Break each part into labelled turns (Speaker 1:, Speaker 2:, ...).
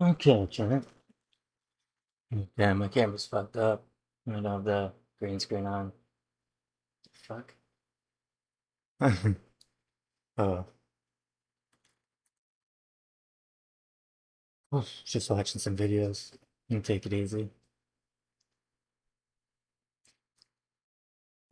Speaker 1: Okay, Janet. Damn, my camera's fucked up. I don't have the green screen on. Fuck. Oh. Just watching some videos. You can take it easy.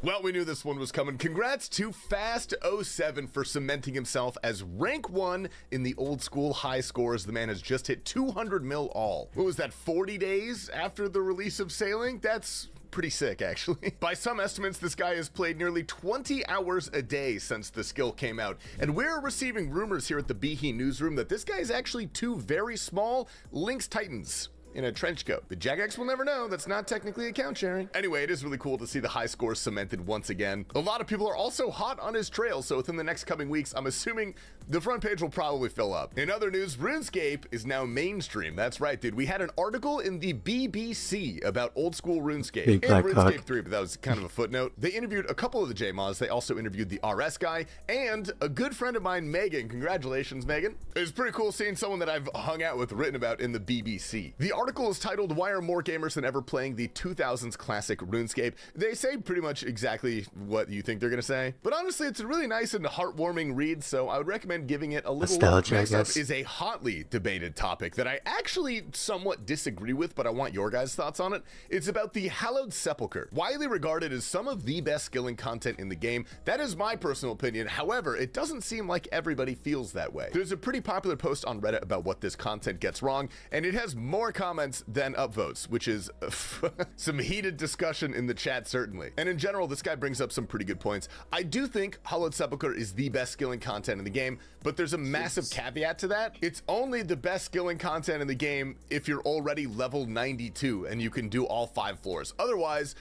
Speaker 2: Well, we knew this one was coming. Congrats to Fast07 for cementing himself as rank 1 in the old school high scores. The man has just hit 200 mil all. What was that, 40 days after the release of Sailing? That's pretty sick, actually. By some estimates, this guy has played nearly 20 hours a day since the skill came out, and we're receiving rumors here at the Behe newsroom that this guy is actually two very small Lynx Titans in a trench coat. The Jagex will never know. That's not technically account sharing. Anyway, it is really cool to see the high scores cemented once again. A lot of people are also hot on his trail, so within the next coming weeks, I'm assuming the front page will probably fill up. In other news, RuneScape is now mainstream. That's right, dude. We had an article in the BBC about old school RuneScape and RuneScape 3, but that was kind of a footnote. They interviewed a couple of the JMods. They also interviewed the RS guy and a good friend of mine, Megan. Congratulations, Megan. It's pretty cool seeing someone that I've hung out with written about in the BBC. The article is titled, "Why Are More Gamers Than Ever Playing the 2000s Classic RuneScape?" They say pretty much exactly what you think they're gonna say, but honestly, it's a really nice and heartwarming read, so I would recommend giving it a little look. Next up is a hotly debated topic that I actually somewhat disagree with, but I want your guys' thoughts on it. It's about the Hallowed Sepulchre. Widely regarded as some of the best skilling content in the game. That is my personal opinion. However, it doesn't seem like everybody feels that way. There's a pretty popular post on Reddit about what this content gets wrong, and it has more comments than upvotes, which is some heated discussion in the chat, certainly. And in general, this guy brings up some pretty good points. I do think Hallowed Sepulchre is the best skilling content in the game, but there's a massive caveat to that. It's only the best skilling content in the game if you're already level 92 and you can do all 5 floors. Otherwise,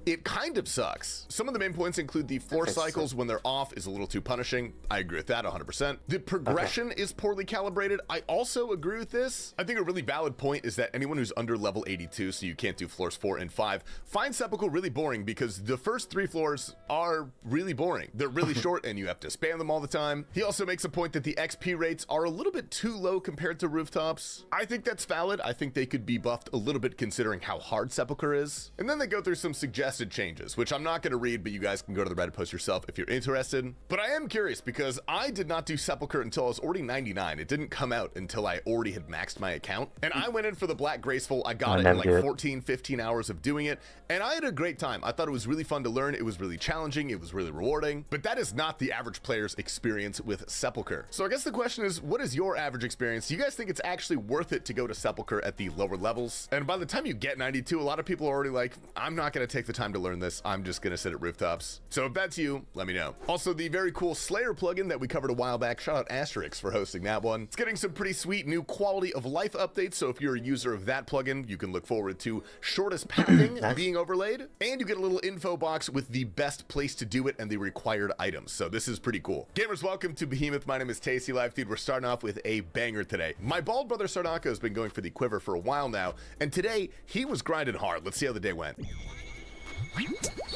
Speaker 2: it kind of sucks. Some of the main points include the floor cycles when they're off is a little too punishing. I agree with that 100%. The progression is poorly calibrated. I also agree with this. I think a really valid point is that anyone who's under level 82, so you can't do floors 4 and 5, finds Sepulchre really boring because the first 3 floors are really boring. They're really short and you have to spam them all the time. He also makes a point that the XP rates are a little bit too low compared to rooftops. I think that's valid. I think they could be buffed a little bit considering how hard Sepulchre is. And then they go through some suggested changes, which I'm not going to read, but you guys can go to the Reddit post yourself if you're interested. But I am curious because I did not do Sepulchre until I was already 99. It didn't come out until I already had maxed my account. And I went in for the Black Graceful. I got it in like 14, 15 hours of doing it. And I had a great time. I thought it was really fun to learn. It was really challenging. It was really rewarding. But that is not the average player's experience with Sepulchre. So I guess the question is, what is your average experience? Do you guys think it's actually worth it to go to Sepulchre at the lower levels? And by the time you get 92, a lot of people are already like, I'm not going to take the time to learn this. I'm just gonna sit at rooftops. So if that's you, let me know. Also, the very cool Slayer plugin that we covered a while back, shout out Asterix for hosting that one. It's getting some pretty sweet new quality of life updates, so if you're a user of that plugin, you can look forward to shortest pathing being overlaid, and you get a little info box with the best place to do it and the required items. So this is pretty cool. Gamers, welcome to Behemoth. My name is Tasty Life, dude. We're starting off with a banger today. My bald brother Sarnako has been going for the quiver for a while now, and today he was grinding hard. Let's see how the day went.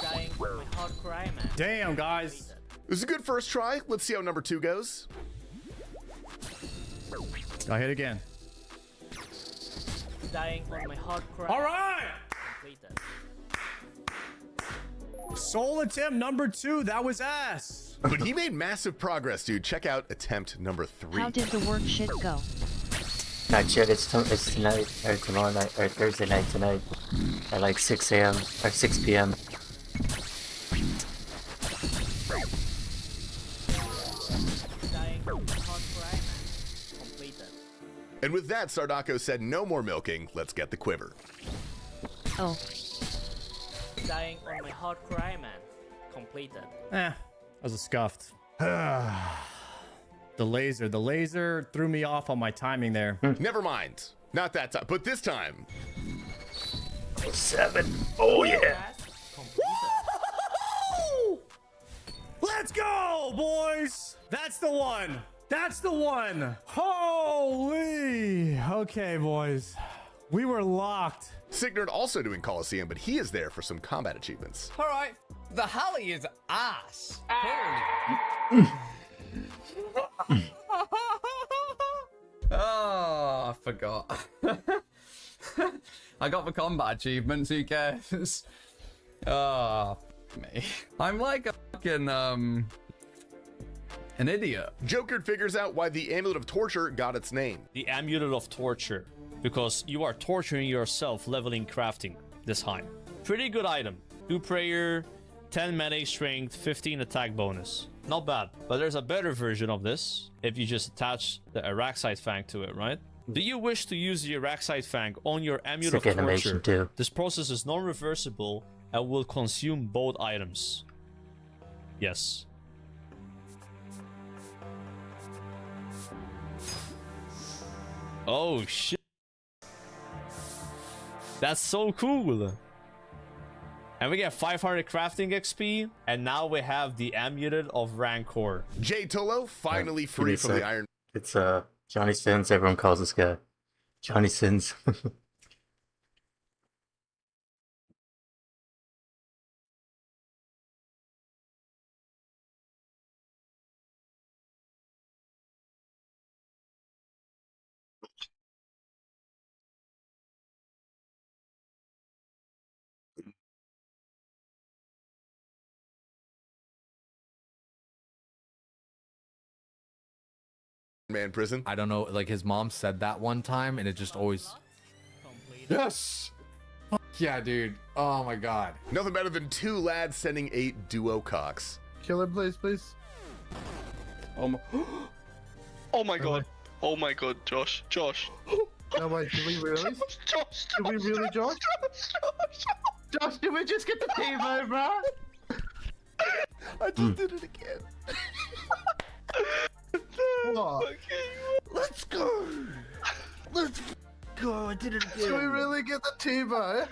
Speaker 3: Dying with hard cry, man.
Speaker 4: Damn, guys.
Speaker 2: This is a good first try. Let's see how number 2 goes.
Speaker 4: I hit again.
Speaker 3: Dying on my hard cry.
Speaker 4: All right.
Speaker 3: Completed.
Speaker 4: Soul attempt number 2. That was ass.
Speaker 2: But he made massive progress, dude. Check out attempt number 3.
Speaker 5: How did the work shit go?
Speaker 1: Not yet, it's tonight, or tomorrow night, or Thursday night tonight, at like 6 a.m. or 6 p.m.
Speaker 3: Dying on my hard cry, man. Completed.
Speaker 2: And with that, Sardako said no more milking, let's get the quiver.
Speaker 5: Oh.
Speaker 3: Dying on my hard cry, man. Completed.
Speaker 4: That was a scuffed. The laser threw me off on my timing there.
Speaker 2: Never mind. Not that time, but this time.
Speaker 1: 7. Oh yeah.
Speaker 4: Let's go, boys. That's the one. That's the one. Holy. Okay, boys. We were locked.
Speaker 2: Signard also doing Coliseum, but he is there for some combat achievements.
Speaker 6: All right. The Holly is ass. Holy. Oh, I forgot. I got the combat achievements, who cares? Oh, me. I'm like a fucking, an idiot.
Speaker 2: Joker figures out why the Amulet of Torture got its name.
Speaker 7: The Amulet of Torture, because you are torturing yourself leveling crafting this time. Pretty good item. 2 prayer, 10 melee strength, 15 attack bonus. Not bad. But there's a better version of this if you just attach the Araxite Fang to it, right? Do you wish to use the Araxite Fang on your Amulet of
Speaker 1: Sick animation
Speaker 7: Torture?
Speaker 1: too.
Speaker 7: This process is non-reversible and will consume both items. Yes. Oh shit. That's so cool. And we get 500 crafting XP, and now we have the Amulet of Rancor.
Speaker 2: Jay Tolo finally free from the Iron.
Speaker 1: It's Johnny Sins. Everyone calls this guy Johnny Sins.
Speaker 2: Man prison.
Speaker 8: I don't know, like his mom said that one time and it just always... Yes! Fuck yeah, dude. Oh my god.
Speaker 2: Nothing better than 2 lads sending 8 duo cocks.
Speaker 9: Killer, please.
Speaker 10: Oh my god. Oh my god, Josh.
Speaker 9: No, wait, did we really?
Speaker 10: Josh.
Speaker 9: Did we really, Josh? Josh, did we just get the T-Bone, bro?
Speaker 2: I just did it again.
Speaker 9: What?
Speaker 10: Let's go. Let's go. I did it again.
Speaker 9: Did we really get the T-Bone?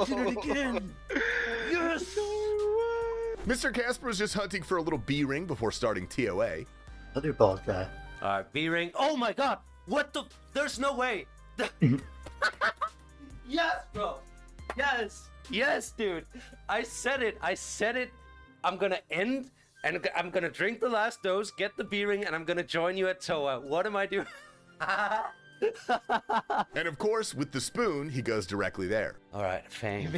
Speaker 10: Did it again. Yes.
Speaker 2: Mr. Casper was just hunting for a little B ring before starting TOA.
Speaker 1: Other bald guy.
Speaker 11: Alright, B-ring. Oh my god! What the? There's no way! Yes, bro! Yes! Yes, dude! I said it! I'm gonna end, and I'm gonna drink the last dose, get the B-ring, and I'm gonna join you at Toa. What am I doing?
Speaker 2: And of course, with the spoon, he goes directly there.
Speaker 11: Alright, Fang.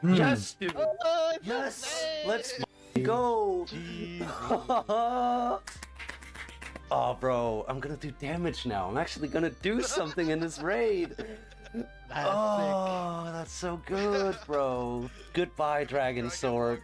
Speaker 11: Yes, dude! Yes! Let's go! Oh, bro, I'm gonna do damage now. I'm actually gonna do something in this raid. Oh, that's so good, bro. Goodbye, Dragon Sword.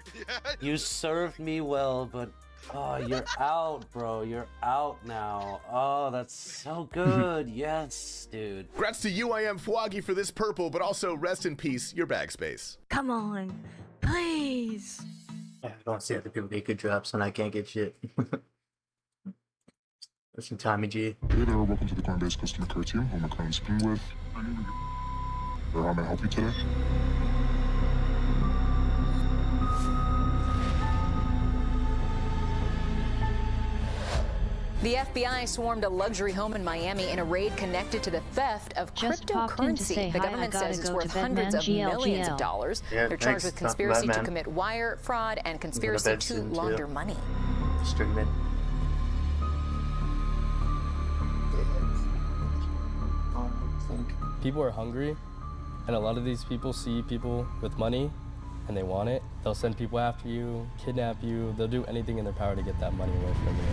Speaker 11: You served me well, but oh, you're out, bro. You're out now. Oh, that's so good. Yes, dude.
Speaker 2: Congrats to UIM Fwagi for this purple, but also rest in peace, your bag space.
Speaker 12: Come on, please.
Speaker 1: I don't see other people get good drops when I can't get shit. Listen, Tommy G.
Speaker 13: Hey there, welcome to the Coinbase customer care team. Who am I currently speaking with? Or how may I help you today?
Speaker 12: The FBI swarmed a luxury home in Miami in a raid connected to the theft of cryptocurrency. The government says it's worth hundreds of millions of dollars. They're charged with conspiracy to commit wire fraud and conspiracy to launder money.
Speaker 1: Streaming.
Speaker 14: People are hungry, and a lot of these people see people with money and they want it. They'll send people after you, kidnap you. They'll do anything in their power to get that money away from you.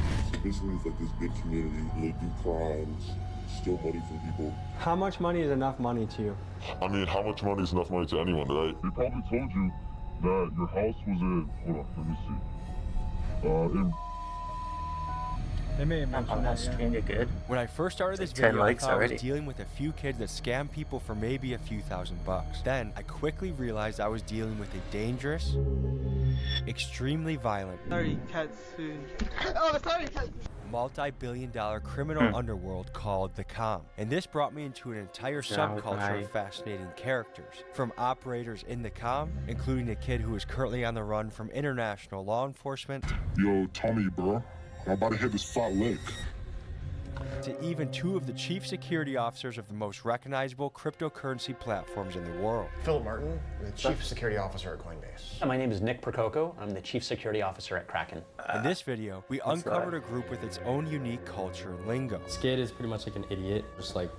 Speaker 13: Basically, it's like this big community. They do crimes, steal money from people.
Speaker 15: How much money is enough money to you?
Speaker 13: I mean, how much money is enough money to anyone, right? They probably told you that your house was in, hold on, let me see.
Speaker 15: They may have mentioned
Speaker 1: I'm not streaming it good.
Speaker 16: When I first started this
Speaker 1: 10
Speaker 16: video, I
Speaker 1: likes
Speaker 16: thought I
Speaker 1: already.
Speaker 16: was dealing with a few kids that scam people for maybe a few $1,000s. Then I quickly realized I was dealing with a dangerous, extremely violent, multi-billion-dollar criminal underworld called the Com. And this brought me into an entire subculture of fascinating characters. From operators in the Com, including a kid who is currently on the run from international law enforcement.
Speaker 13: Yo, Tommy, bro. I'm about to hit this fat lick.
Speaker 16: to even two of the chief security officers of the most recognizable cryptocurrency platforms in the world.
Speaker 17: Philip Martin, the Chief Security Officer at Coinbase.
Speaker 18: My name is Nick Prococo. I'm the Chief Security Officer at Kraken.
Speaker 16: In this video, we uncovered a group with its own unique culture and lingo.
Speaker 14: Skid is pretty much like an idiot, just like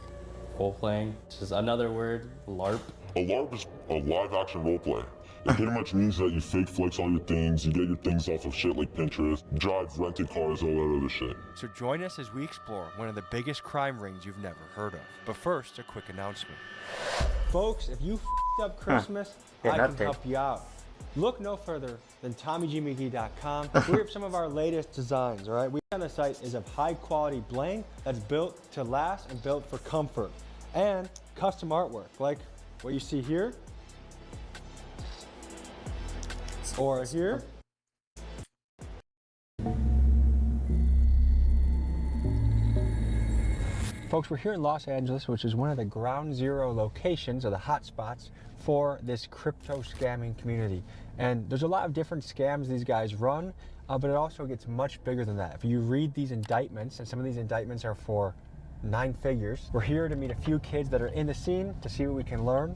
Speaker 14: role-playing. Just another word, LARP.
Speaker 13: A LARP is a live-action roleplay. It pretty much means that you fake flex all your things, you get your things off of shit like Pinterest, drive rented cars, all that other shit.
Speaker 16: So join us as we explore one of the biggest crime rings you've never heard of. But first, a quick announcement.
Speaker 15: Folks, if you f***ed up Christmas, I can help you out. Look no further than TommyGMcGee.com. We have some of our latest designs, all right? We on the site is of high quality bling that's built to last and built for comfort. And custom artwork, like what you see here, or here. Folks, we're here in Los Angeles, which is one of the ground zero locations, or the hotspots, for this crypto scamming community. And there's a lot of different scams these guys run, but it also gets much bigger than that. If you read these indictments, and some of these indictments are for 9 figures, we're here to meet a few kids that are in the scene to see what we can learn,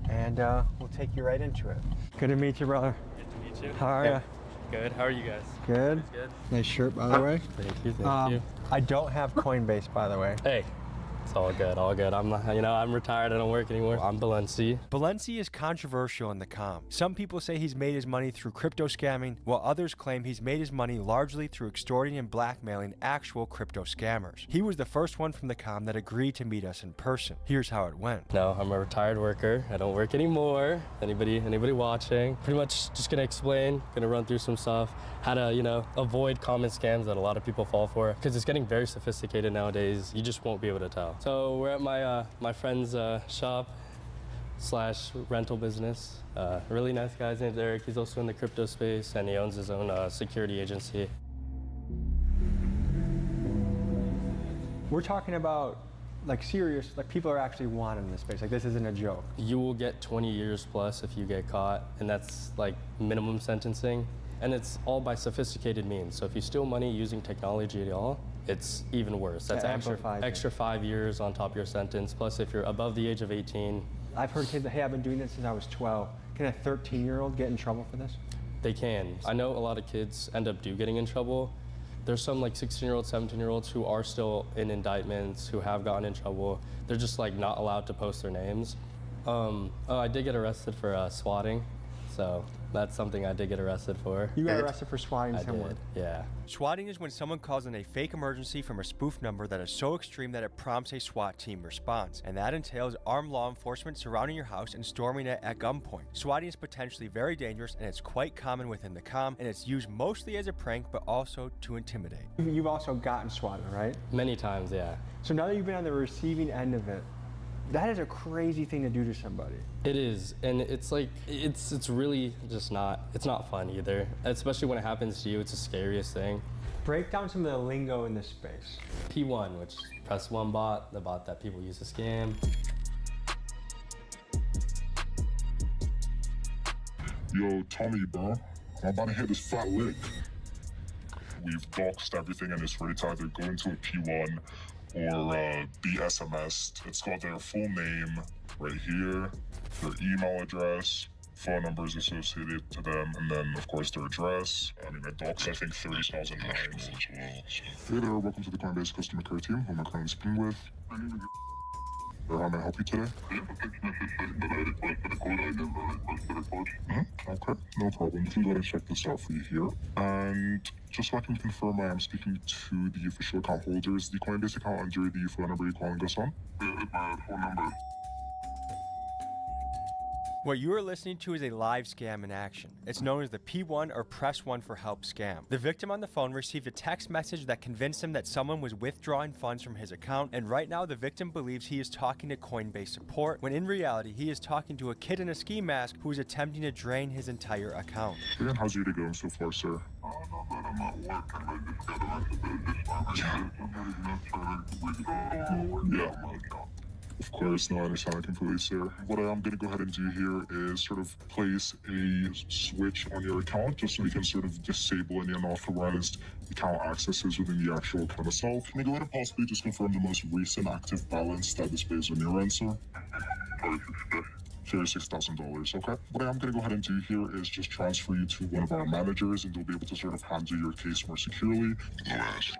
Speaker 15: and we'll take you right into it. Good to meet you, brother.
Speaker 14: Good to meet you.
Speaker 15: How are you?
Speaker 14: Good. How are you guys?
Speaker 15: Good.
Speaker 14: Good.
Speaker 15: Nice shirt, by the way.
Speaker 14: Thank you. Thank you.
Speaker 15: I don't have Coinbase, by the way.
Speaker 14: Hey. It's all good, all good. I'm retired, I don't work anymore. I'm Balenci.
Speaker 16: Balenci is controversial in the comm. Some people say he's made his money through crypto scamming, while others claim he's made his money largely through extorting and blackmailing actual crypto scammers. He was the first one from the comm that agreed to meet us in person. Here's how it went.
Speaker 14: No, I'm a retired worker. I don't work anymore. Anybody watching? Pretty much just gonna explain, gonna run through some stuff, how to, avoid common scams that a lot of people fall for, because it's getting very sophisticated nowadays. You just won't be able to tell. So we're at my friend's shop / rental business. Really nice guy. His name's Eric. He's also in the crypto space, and he owns his own security agency.
Speaker 15: We're talking about serious, people are actually wanted in this space. This isn't a joke.
Speaker 14: You will get 20 years plus if you get caught, and that's minimum sentencing. And it's all by sophisticated means. So if you steal money using technology at all, it's even worse. That's extra 5 years on top of your sentence. Plus, if you're above the age of 18.
Speaker 15: I've heard kids that, hey, I've been doing this since I was 12. Can a 13-year-old get in trouble for this?
Speaker 14: They can. I know a lot of kids end up getting in trouble. There's some 16-year-olds, 17-year-olds who are still in indictments, who have gotten in trouble. They're just not allowed to post their names. I did get arrested for swatting. So that's something I did get arrested for.
Speaker 15: You got arrested for swatting someone?
Speaker 14: Yeah.
Speaker 16: Swatting is when someone calls in a fake emergency from a spoof number that is so extreme that it prompts a SWAT team response. And that entails armed law enforcement surrounding your house and storming it at gunpoint. Swatting is potentially very dangerous, and it's quite common within the comm, and it's used mostly as a prank, but also to intimidate.
Speaker 15: You've also gotten swatted, right?
Speaker 14: Many times, yeah.
Speaker 15: So now that you've been on the receiving end of it, that is a crazy thing to do to somebody.
Speaker 14: It is, and it's it's really just it's not fun either. Especially when it happens to you, it's the scariest thing.
Speaker 15: Break down some of the lingo in this space.
Speaker 14: P1, which press 1 bot, the bot that people use to scam.
Speaker 13: Yo, Tommy, bro, I'm about to hit this fat lick. We've doxed everything and it's ready to either go into a P1 or be SMS'd. It's got their full name right here, their email address, phone numbers associated to them, and then of course their address. I doxed I think 30,000 times as well. So. Hey there, welcome to the Coinbase customer care team. Who am I currently speaking with? How may I help you today? Okay, no problem. You can go ahead and check this out for you here. And just so I can confirm, I am speaking to the official account holders. The Coinbase account under the phone number you're calling us on? My phone number.
Speaker 16: What you are listening to is a live scam in action. It's known as the P1 or press 1 for help scam. The victim on the phone received a text message that convinced him that someone was withdrawing funds from his account, and right now the victim believes he is talking to Coinbase support, when in reality he is talking to a kid in a ski mask who is attempting to drain his entire account.
Speaker 13: And how's your day going so far, sir? Of course, no, I understand completely, sir. What I am going to go ahead and do here is sort of place a switch on your account just so we can sort of disable any unauthorized account accesses within the actual account itself. Can you go ahead and possibly just confirm the most recent active balance that displays on your end, sir? $36,000, okay? What I am going to go ahead and do here is just transfer you to one of our managers and they'll be able to sort of handle your case more securely. Balance.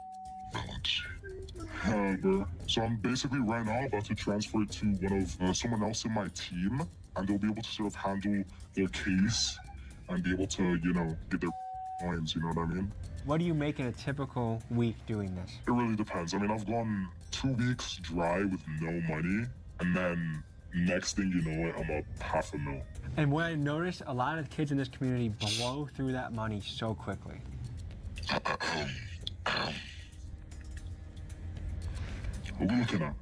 Speaker 13: Bro. So I'm basically right now about to transfer it to one of someone else in my team, and they'll be able to sort of handle their case and be able to, you know, get their points, you know what I mean?
Speaker 15: What do you make in a typical week doing this?
Speaker 13: It really depends. I mean, I've gone 2 weeks dry with no money, and then next thing you know it, I'm up $500,000.
Speaker 15: And what I noticed, a lot of kids in this community blow through that money so quickly.
Speaker 13: What are we looking at?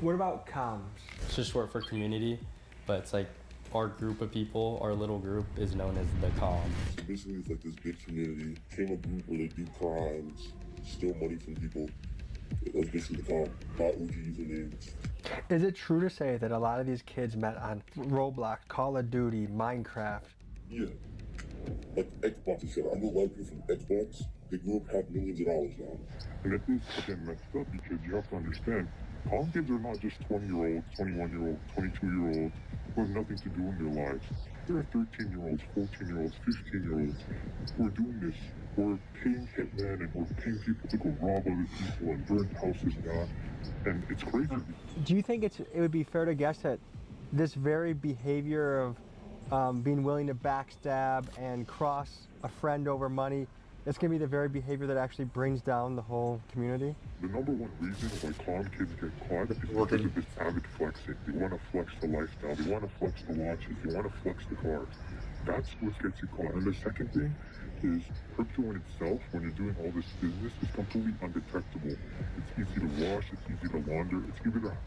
Speaker 15: What about comms?
Speaker 14: It's just short for community, but it's like our group of people, our little group, is known as the comm.
Speaker 13: So basically, it's like this big community, came a group where they do crimes, steal money from people. That's basically the comm, not OG usernames.
Speaker 15: Is it true to say that a lot of these kids met on Roblox, Call of Duty, Minecraft?
Speaker 13: Yeah. Like Xbox and shit. I know a lot of people from Xbox, they grew up have millions of dollars now. And it is fucking messed up because you have to understand, comm kids are not just 20-year-olds, 21-year-olds, 22-year-olds who have nothing to do in their lives. There are 13-year-olds, 14-year-olds, 15-year-olds who are doing this, who are paying hitmen and who are paying people to go rob other people and burn houses down. And it's crazy.
Speaker 15: Do you think it would be fair to guess that this very behavior of being willing to backstab and cross a friend over money, it's going to be the very behavior that actually brings down the whole community?
Speaker 13: The number one reason why comm kids get caught is because of this avid flexing. They want to flex the lifestyle, they want to flex the watches, they want to flex the cars. That's what gets you caught. And the second thing is crypto in itself, when you're doing all this business, is completely undetectable. It's easy to wash, it's easy to launder, it's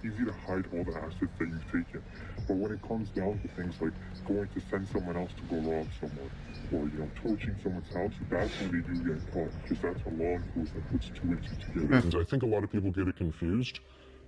Speaker 13: easy to hide all the assets that you've taken. But when it comes down to things like going to send someone else to go rob someone, or, you know, torching someone's house, that's when they do get caught, because that's how law enforcement puts 2 and 2 together. I think a lot of people get it confused.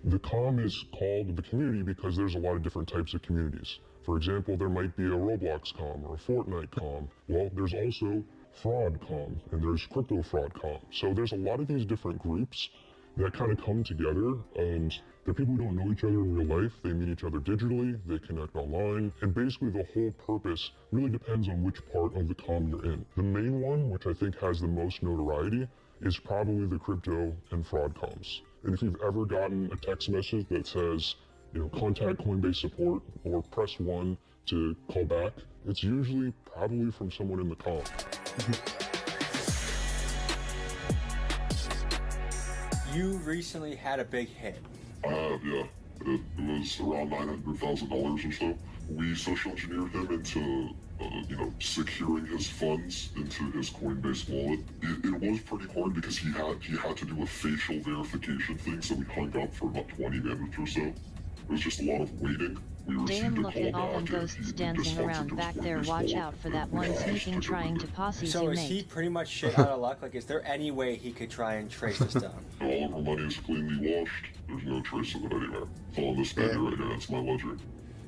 Speaker 13: The comm is called the community because there's a lot of different types of communities. For example, there might be a Roblox comm or a Fortnite comm. Well, there's also fraud comm and there's crypto fraud comm. So there's a lot of these different groups that kind of come together, and they're people who don't know each other in real life. They meet each other digitally, they connect online, and basically the whole purpose really depends on which part of the comm you're in. The main one, which I think has the most notoriety, is probably the crypto and fraud comms. And if you've ever gotten a text message that says, you know, contact Coinbase support or press 1 to call back, it's usually probably from someone in the comm.
Speaker 16: You recently had a big hit.
Speaker 13: I have, yeah. It was around $900,000 or so. We social engineered him into, you know, securing his funds into his Coinbase wallet. It was pretty hard because he had to do a facial verification thing, so we hung up for about 20 minutes or so. It was just a lot of waiting.
Speaker 5: Damn, look at all them ghosts dancing around back there. Watch out for that one sneaking trying to posse
Speaker 16: So
Speaker 5: your
Speaker 16: is
Speaker 5: mate.
Speaker 16: he pretty much shit out of luck? Like, is there any way he could try and trace this down?
Speaker 13: All of our money is cleanly washed. There's no trace of it anywhere. It's all on this paper right here. That's my ledger.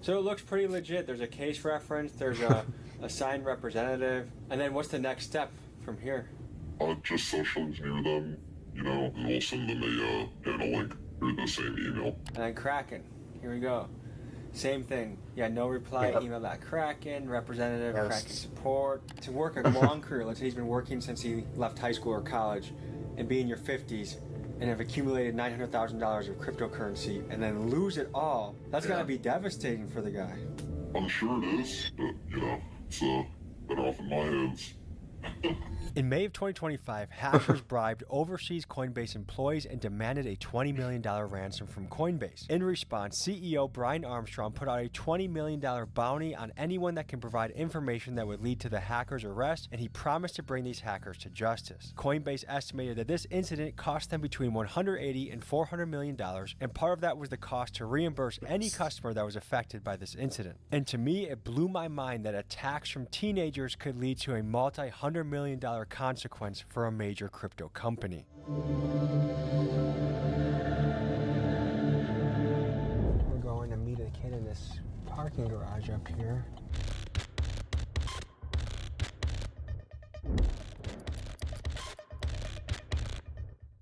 Speaker 16: So it looks pretty legit. There's a case reference, there's a signed representative, and then what's the next step from here?
Speaker 13: Just social engineer them, you know, and we'll send them a link or the same email.
Speaker 16: And then Kraken. Here we go. Same thing. Yeah, no reply, email that Kraken, representative, Kraken support. To work a long career, let's say he's been working since he left high school or college, and be in your 50s, and have accumulated $900,000 of cryptocurrency, and then lose it all, that's gotta be devastating for the guy.
Speaker 13: I'm sure it is, but, you know, it's better off in my hands.
Speaker 16: In May of 2025, hackers bribed overseas Coinbase employees and demanded a $20 million ransom from Coinbase. In response, CEO Brian Armstrong put out a $20 million bounty on anyone that can provide information that would lead to the hackers' arrest, and he promised to bring these hackers to justice. Coinbase estimated that this incident cost them between $180 and $400 million, and part of that was the cost to reimburse any customer that was affected by this incident. And to me, it blew my mind that attacks from teenagers could lead to a multi-$100 million consequence for a major crypto company.
Speaker 15: parking garage up here.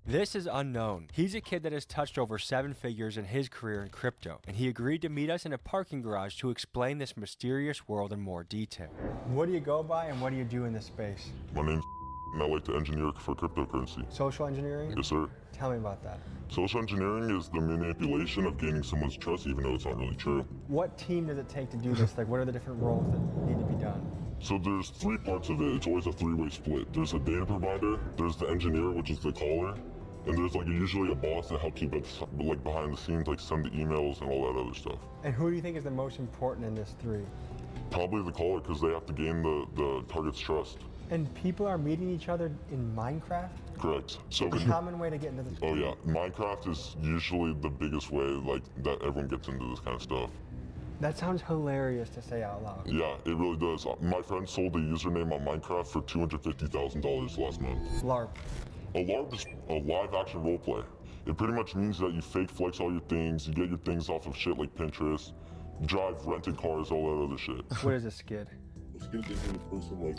Speaker 15: This is Unknown. He's a kid that has touched over 7 figures in his career in crypto, and he agreed to meet us in a parking garage to explain this mysterious world in more detail. What do you go by and what do you do in this space?
Speaker 13: My name's and I like to engineer for cryptocurrency.
Speaker 15: Social engineering?
Speaker 13: Yes, sir.
Speaker 15: Tell me about that.
Speaker 13: Social engineering is the manipulation of gaining someone's trust even though it's not really true.
Speaker 15: What team does it take to do this? Like, what are the different roles that need to be done?
Speaker 13: So there's 3 parts of it. It's always a 3-way split. There's a data provider, there's the engineer, which is the caller, and there's like usually a boss that helps you like behind the scenes, like send the emails and all that other stuff.
Speaker 15: And who do you think is the most important in this 3?
Speaker 13: Probably the caller, because they have to gain the target's trust.
Speaker 15: And people are meeting each other in Minecraft?
Speaker 13: Correct. So
Speaker 15: a common way to get into this.
Speaker 13: Oh yeah, Minecraft is usually the biggest way like that everyone gets into this kind of stuff.
Speaker 15: That sounds hilarious to say out loud.
Speaker 13: Yeah, it really does. My friend sold a username on Minecraft for $250,000 last month.
Speaker 15: LARP.
Speaker 13: A LARP is a live action roleplay. It pretty much means that you fake flex all your things, you get your things off of shit like Pinterest, drive rented cars, all that other shit.
Speaker 15: What is a skid?
Speaker 13: A skid is when a person like,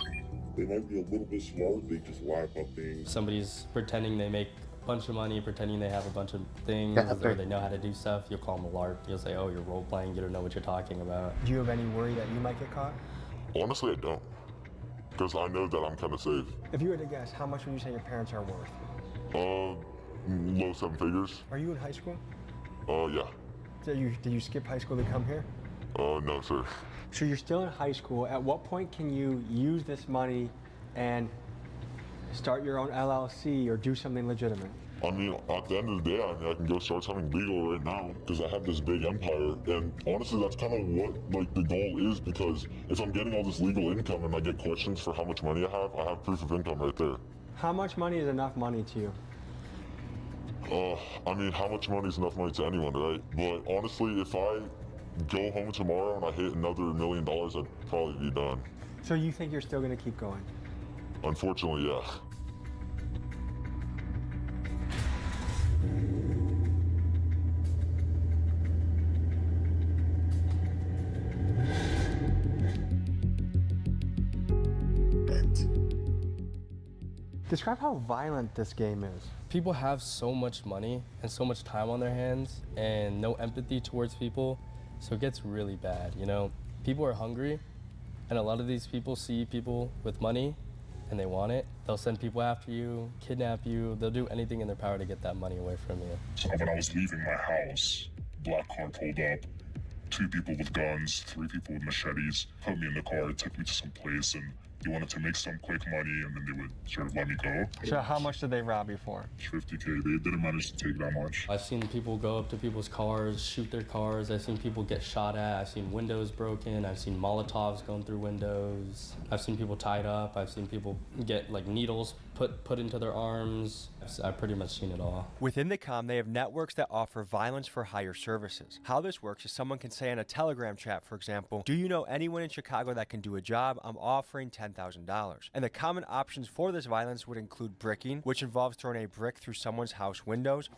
Speaker 13: they might be a little bit smart, they just lie about things.
Speaker 14: Somebody's pretending they make a bunch of money, pretending they have a bunch of things, or they know how to do stuff. You'll call them a LARP. You'll say, oh, you're role playing, you don't know what you're talking about.
Speaker 15: Do you have any worry that you might get caught?
Speaker 13: Honestly, I don't. Because I know that I'm kind of safe.
Speaker 15: If you were to guess, how much would you say your parents are worth?
Speaker 13: Low 7 figures.
Speaker 15: Are you in high school?
Speaker 13: Yeah.
Speaker 15: Did you skip high school to come here?
Speaker 13: No, sir.
Speaker 15: So you're still in high school. At what point can you use this money and start your own LLC or do something legitimate?
Speaker 13: I mean, at the end of the day, I can go start something legal right now because I have this big empire. And honestly, that's kind of what like the goal is, because if I'm getting all this legal income and I get questions for how much money I have proof of income right there.
Speaker 15: How much money is enough money to you?
Speaker 13: I mean, how much money is enough money to anyone, right? But honestly, if I go home tomorrow and I hit another $1 million, I'd probably be done.
Speaker 15: So you think you're still gonna keep going?
Speaker 13: Unfortunately, yeah.
Speaker 15: Describe how violent this game is.
Speaker 14: People have so much money and so much time on their hands and no empathy towards people, so it gets really bad, you know? People are hungry, and a lot of these people see people with money and they want it. They'll send people after you, kidnap you, they'll do anything in their power to get that money away from you.
Speaker 13: So when I was leaving my house, black car pulled up, 2 people with guns, 3 people with machetes, put me in the car, took me to some place, and they wanted to make some quick money, and then they would sort of let me go.
Speaker 15: So how much did they rob you for?
Speaker 13: $50K. They didn't manage to take that much.
Speaker 14: I've seen people go up to people's cars, shoot their cars. I've seen people get shot at. I've seen windows broken. I've seen Molotovs going through windows. I've seen people tied up. I've seen people get like needles put into their arms. I've pretty much seen it all.
Speaker 16: Within the comm, they have networks that offer violence for hire services. How this works is someone can say in a Telegram chat, for example, do you know anyone in Chicago that can do a job? I'm offering $10,000. And the common options for this violence would include bricking, which involves throwing a brick through someone's house windows.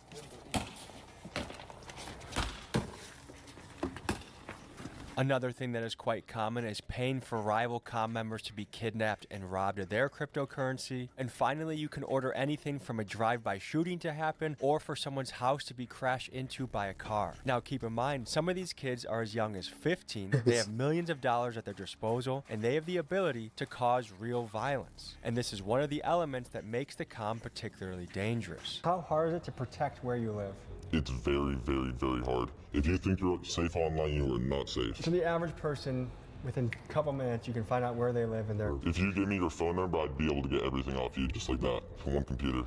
Speaker 16: Another thing that is quite common is paying for rival comm members to be kidnapped and robbed of their cryptocurrency. And finally, you can order anything from a drive-by shooting to happen or for someone's house to be crashed into by a car. Now, keep in mind, some of these kids are as young as 15. They have millions of dollars at their disposal, and they have the ability to cause real violence. And this is one of the elements that makes the comm particularly dangerous.
Speaker 15: How hard is it to protect where you live?
Speaker 13: It's very, very, very hard. If you think you're safe online, you are not safe.
Speaker 15: So the average person, within a couple minutes, you can find out where they live and their...
Speaker 13: If you give me your phone number, I'd be able to get everything off you just like that from one computer.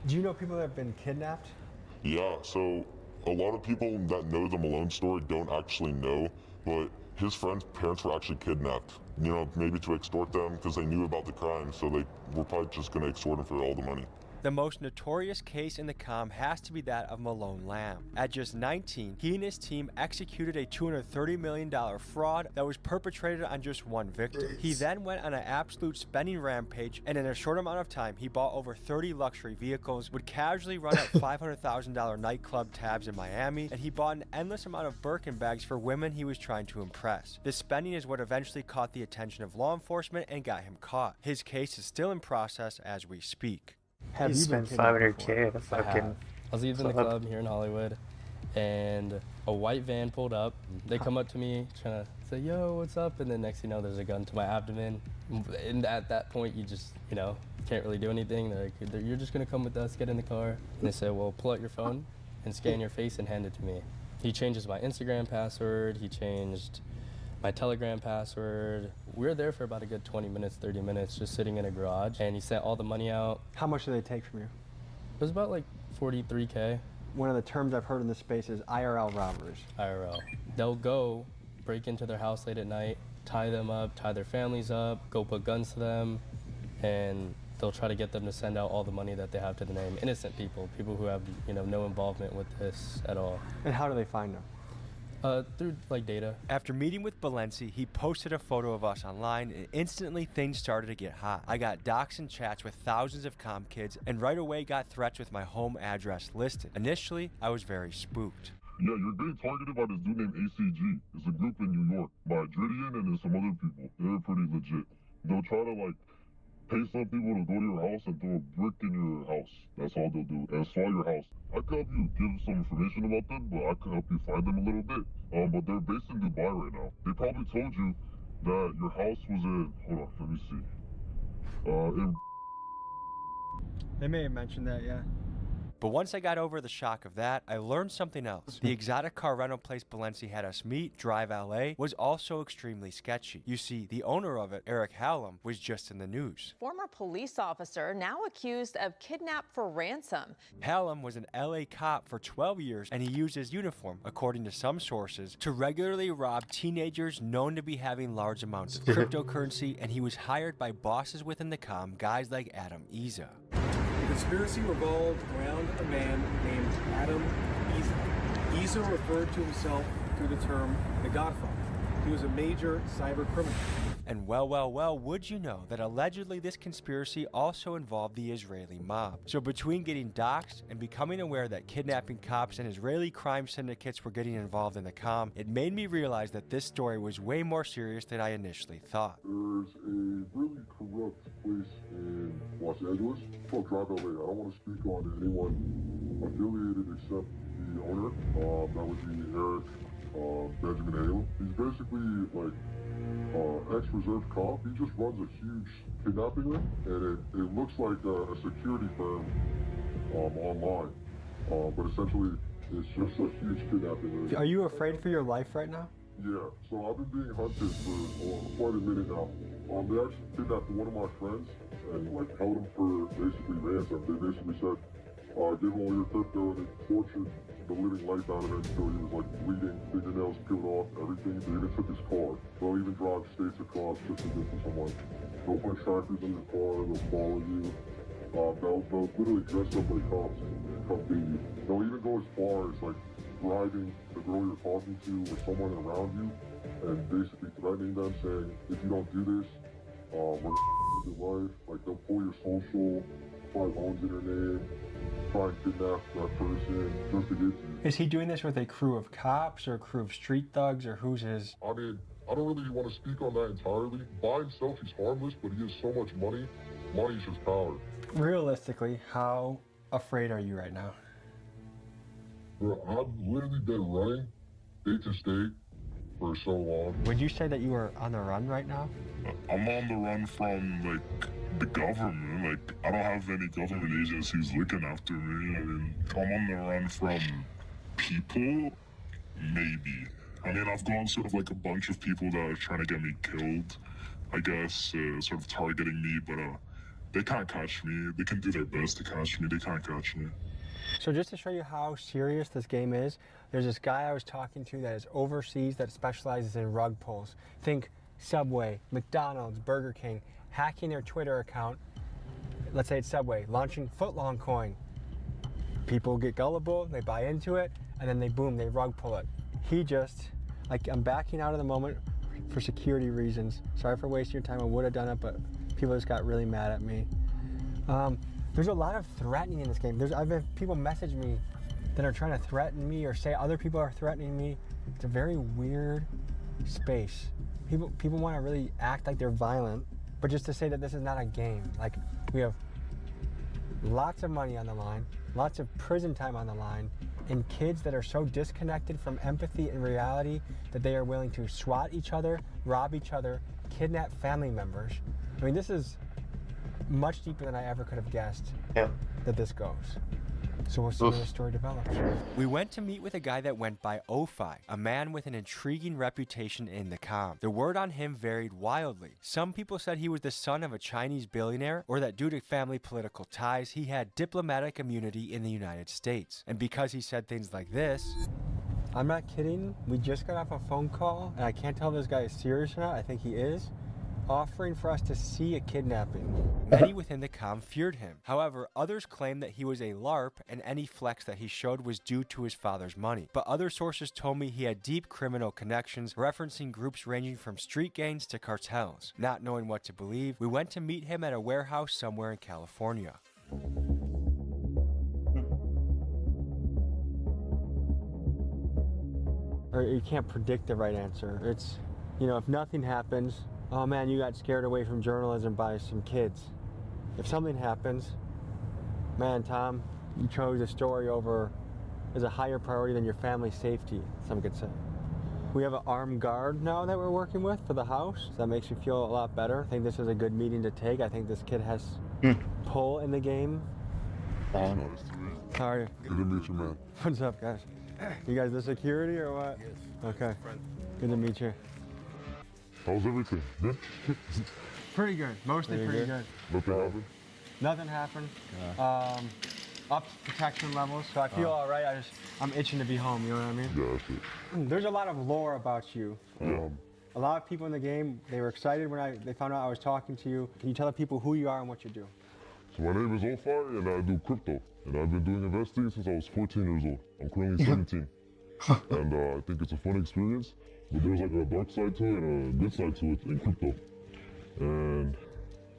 Speaker 15: Do you know people that have been kidnapped?
Speaker 13: Yeah, so a lot of people that know the Malone story don't actually know, but his friend's parents were actually kidnapped. You know, maybe to extort them because they knew about the crime, so they were probably just going to extort him for all the money.
Speaker 16: The most notorious case in the comm has to be that of Malone Lamb. At just 19, he and his team executed a $230 million fraud that was perpetrated on just one victim. He then went on an absolute spending rampage, and in a short amount of time, he bought over 30 luxury vehicles, would casually run out $500,000 nightclub tabs in Miami, and he bought an endless amount of Birkin bags for women he was trying to impress. This spending is what eventually caught the attention of law enforcement and got him caught. His case is still in process as we speak.
Speaker 1: He spent $500K at a fucking
Speaker 14: I was leaving the club here in Hollywood, and a white van pulled up. They come up to me trying to say, yo, what's up? And then next thing you know, there's a gun to my abdomen. And at that point, you just, you know, can't really do anything. They're like, you're just gonna come with us, get in the car. And they say, well, pull out your phone and scan your face and hand it to me. He changes my Instagram password. He changed my Telegram password. We were there for about a good 20 minutes, 30 minutes, just sitting in a garage. And he sent all the money out.
Speaker 15: How much do they take from you?
Speaker 14: It was about like 43K.
Speaker 15: One of the terms I've heard in this space is IRL robbers.
Speaker 14: IRL. They'll go break into their house late at night, tie them up, tie their families up, go put guns to them, and they'll try to get them to send out all the money that they have to the name. Innocent people, people who have, you know, no involvement with this at all.
Speaker 15: And how do they find them?
Speaker 14: Through like data.
Speaker 16: After meeting with Balenci, he posted a photo of us online, and instantly things started to get hot. I got docs and chats with thousands of comm kids, and right away got threats with my home address listed. Initially, I was very spooked.
Speaker 13: Yeah, you're being targeted by this dude named ACG. It's a group in New York by Dridian and there's some other people. They're pretty legit. They'll try to like pay some people to go to your house and throw a brick in your house. That's all they'll do. And swallow your house. I could help you give some information about them, but I could help you find them a little bit. But they're based in Dubai right now. They probably told you that your house was in, hold on, let me see.
Speaker 15: They may have mentioned that, yeah.
Speaker 16: But once I got over the shock of that, I learned something else. The exotic car rental place Balenci had us meet, Drive LA, was also extremely sketchy. You see, the owner of it, Eric Hallam, was just in the news.
Speaker 19: Former police officer now accused of kidnap for ransom.
Speaker 16: Hallam was an LA cop for 12 years, and he used his uniform, according to some sources, to regularly rob teenagers known to be having large amounts of cryptocurrency, and he was hired by bosses within the comm, guys like Adam Iza.
Speaker 20: The conspiracy revolved around a man named Adam Iza. Iza referred to himself through the term the Godfather. He was a major cyber criminal.
Speaker 16: And well, would you know that allegedly this conspiracy also involved the Israeli mob. So between getting doxxed and becoming aware that kidnapping cops and Israeli crime syndicates were getting involved in the comm, it made me realize that this story was way more serious than I initially thought.
Speaker 13: There's a really corrupt place in Los Angeles called Drive LA. I don't want to speak on anyone affiliated except the owner. That would be Eric Benjamin Hallam. He's basically like ex-reserve cop. He just runs a huge kidnapping ring, and it looks like a security firm online. But essentially, it's just a huge kidnapping ring.
Speaker 15: Are you afraid for your life right now?
Speaker 13: Yeah, so I've been being hunted for quite a minute now. They actually kidnapped one of my friends and like held him for basically ransom. They basically said, give him all your crypto, and they tortured the living life out of him until he was like bleeding, fingernails peeled off, everything. They even took his car. They'll even drive states across just to get to someone. They'll put trackers in your car, they'll follow you. They'll literally dress up like cops and come get you. They'll even go as far as like driving the girl you're talking to or someone around you and basically threatening them, saying, if you don't do this, we're gonna your life. Like they'll pull your social, find loans in your name, try and kidnap that person just to get you.
Speaker 15: Is he doing this with a crew of cops or a crew of street thugs, or who's his?
Speaker 13: I mean, I don't really want to speak on that entirely. By himself, he's harmless, but he has so much money. Money's just power.
Speaker 15: Realistically, how afraid are you right now?
Speaker 13: Bro, I've literally been running state to state for so long.
Speaker 15: Would you say that you are on the run right now?
Speaker 13: I'm on the run from, like, the government. Like, I don't have any government agencies looking after me. I mean, I'm on the run from people, maybe. I mean, I've gone sort of like a bunch of people that are trying to get me killed, I guess, sort of targeting me, but they can't catch me. They can do their best to catch me. They can't catch me.
Speaker 15: So just to show you how serious this game is, there's this guy I was talking to that is overseas that specializes in rug pulls. Think Subway, McDonald's, Burger King, hacking their Twitter account, let's say it's Subway, launching footlong coin. People get gullible, they buy into it, and then they rug pull it. He just, like, I'm backing out of the moment for security reasons. Sorry for wasting your time, I would have done it, but people just got really mad at me. There's a lot of threatening in this game. I've had people message me that are trying to threaten me or say other people are threatening me. It's a very weird space. People want to really act like they're violent, but just to say that this is not a game. Like, we have lots of money on the line, lots of prison time on the line, and kids that are so disconnected from empathy and reality that they are willing to swat each other, rob each other, kidnap family members. I mean, this is much deeper than I ever could have guessed that this goes. So we'll see where the story develops.
Speaker 16: We went to meet with a guy that went by Ofi, a man with an intriguing reputation in the comm. The word on him varied wildly. Some people said he was the son of a Chinese billionaire, or that due to family political ties, he had diplomatic immunity in the United States. And because he said things like this,
Speaker 15: I'm not kidding, we just got off a phone call, and I can't tell if this guy is serious or not, I think he is, offering for us to see a kidnapping.
Speaker 16: Many within the comm feared him. However, others claimed that he was a LARP and any flex that he showed was due to his father's money. But other sources told me he had deep criminal connections, referencing groups ranging from street gangs to cartels. Not knowing what to believe, we went to meet him at a warehouse somewhere in California.
Speaker 15: Or you can't predict the right answer. It's, you know, if nothing happens, oh man, you got scared away from journalism by some kids. If something happens, man, Tom, you chose a story over as a higher priority than your family's safety, some could say. We have an armed guard now that we're working with for the house. So that makes me feel a lot better. I think this is a good meeting to take. I think this kid has pull in the game. How are you?
Speaker 13: Good to meet you, man.
Speaker 15: What's up, guys? You guys the security or what? Yes. Okay. Good to meet you.
Speaker 13: How's everything? Good?
Speaker 15: Pretty good. Mostly pretty good.
Speaker 13: Nothing happened?
Speaker 15: Nothing happened. Up protection levels, so I feel all right. I'm itching to be home, you know what I mean?
Speaker 13: Yeah, that's it.
Speaker 15: There's a lot of lore about you. A lot of people in the game, they were excited when they found out I was talking to you. Can you tell the people who you are and what you do?
Speaker 13: So my name is Ofai, and I do crypto. And I've been doing investing since I was 14 years old. I'm currently 17. And I think it's a fun experience. But there's like a dark side to it and a good side to it in crypto. And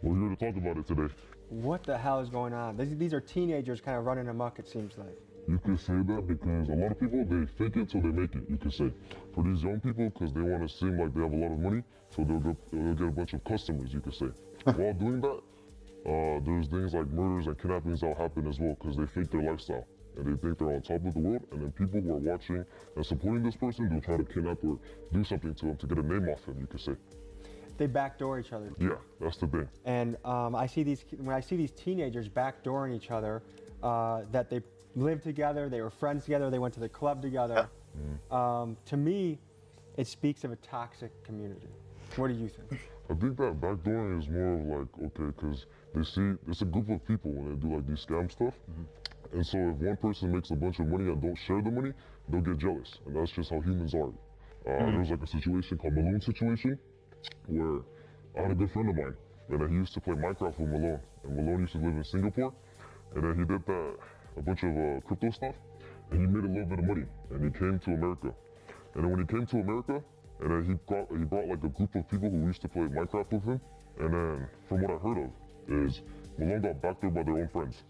Speaker 13: we're here to talk about it today.
Speaker 15: What the hell is going on? These are teenagers kind of running amok, it seems like.
Speaker 13: You can say that because a lot of people, they fake it till they make it, you can say. For these young people, because they want to seem like they have a lot of money, so they'll get a bunch of customers, you can say. While doing that, there's things like murders and kidnappings that'll happen as well, because they fake their lifestyle. And they think they're on top of the world, and then people who are watching and supporting this person, they'll try to kidnap or do something to him to get a name off him, you could say.
Speaker 15: They backdoor each other.
Speaker 13: Yeah, that's the thing.
Speaker 15: And when I see these teenagers backdooring each other, that they lived together, they were friends together, they went to the club together. To me, it speaks of a toxic community. What do you think?
Speaker 13: I think that backdooring is more of like, okay, because they see, it's a group of people when they do like these scam stuff. And so if one person makes a bunch of money and don't share the money, they'll get jealous. And that's just how humans are. There was like a situation called Malone situation, where I had a good friend of mine, and he used to play Minecraft with Malone. And Malone used to live in Singapore, and then he did a bunch of crypto stuff, and he made a little bit of money, and he came to America. And then when he came to America, and then he brought like a group of people who used to play Minecraft with him, and then from what I heard of, is Malone got backdoored by their own friends.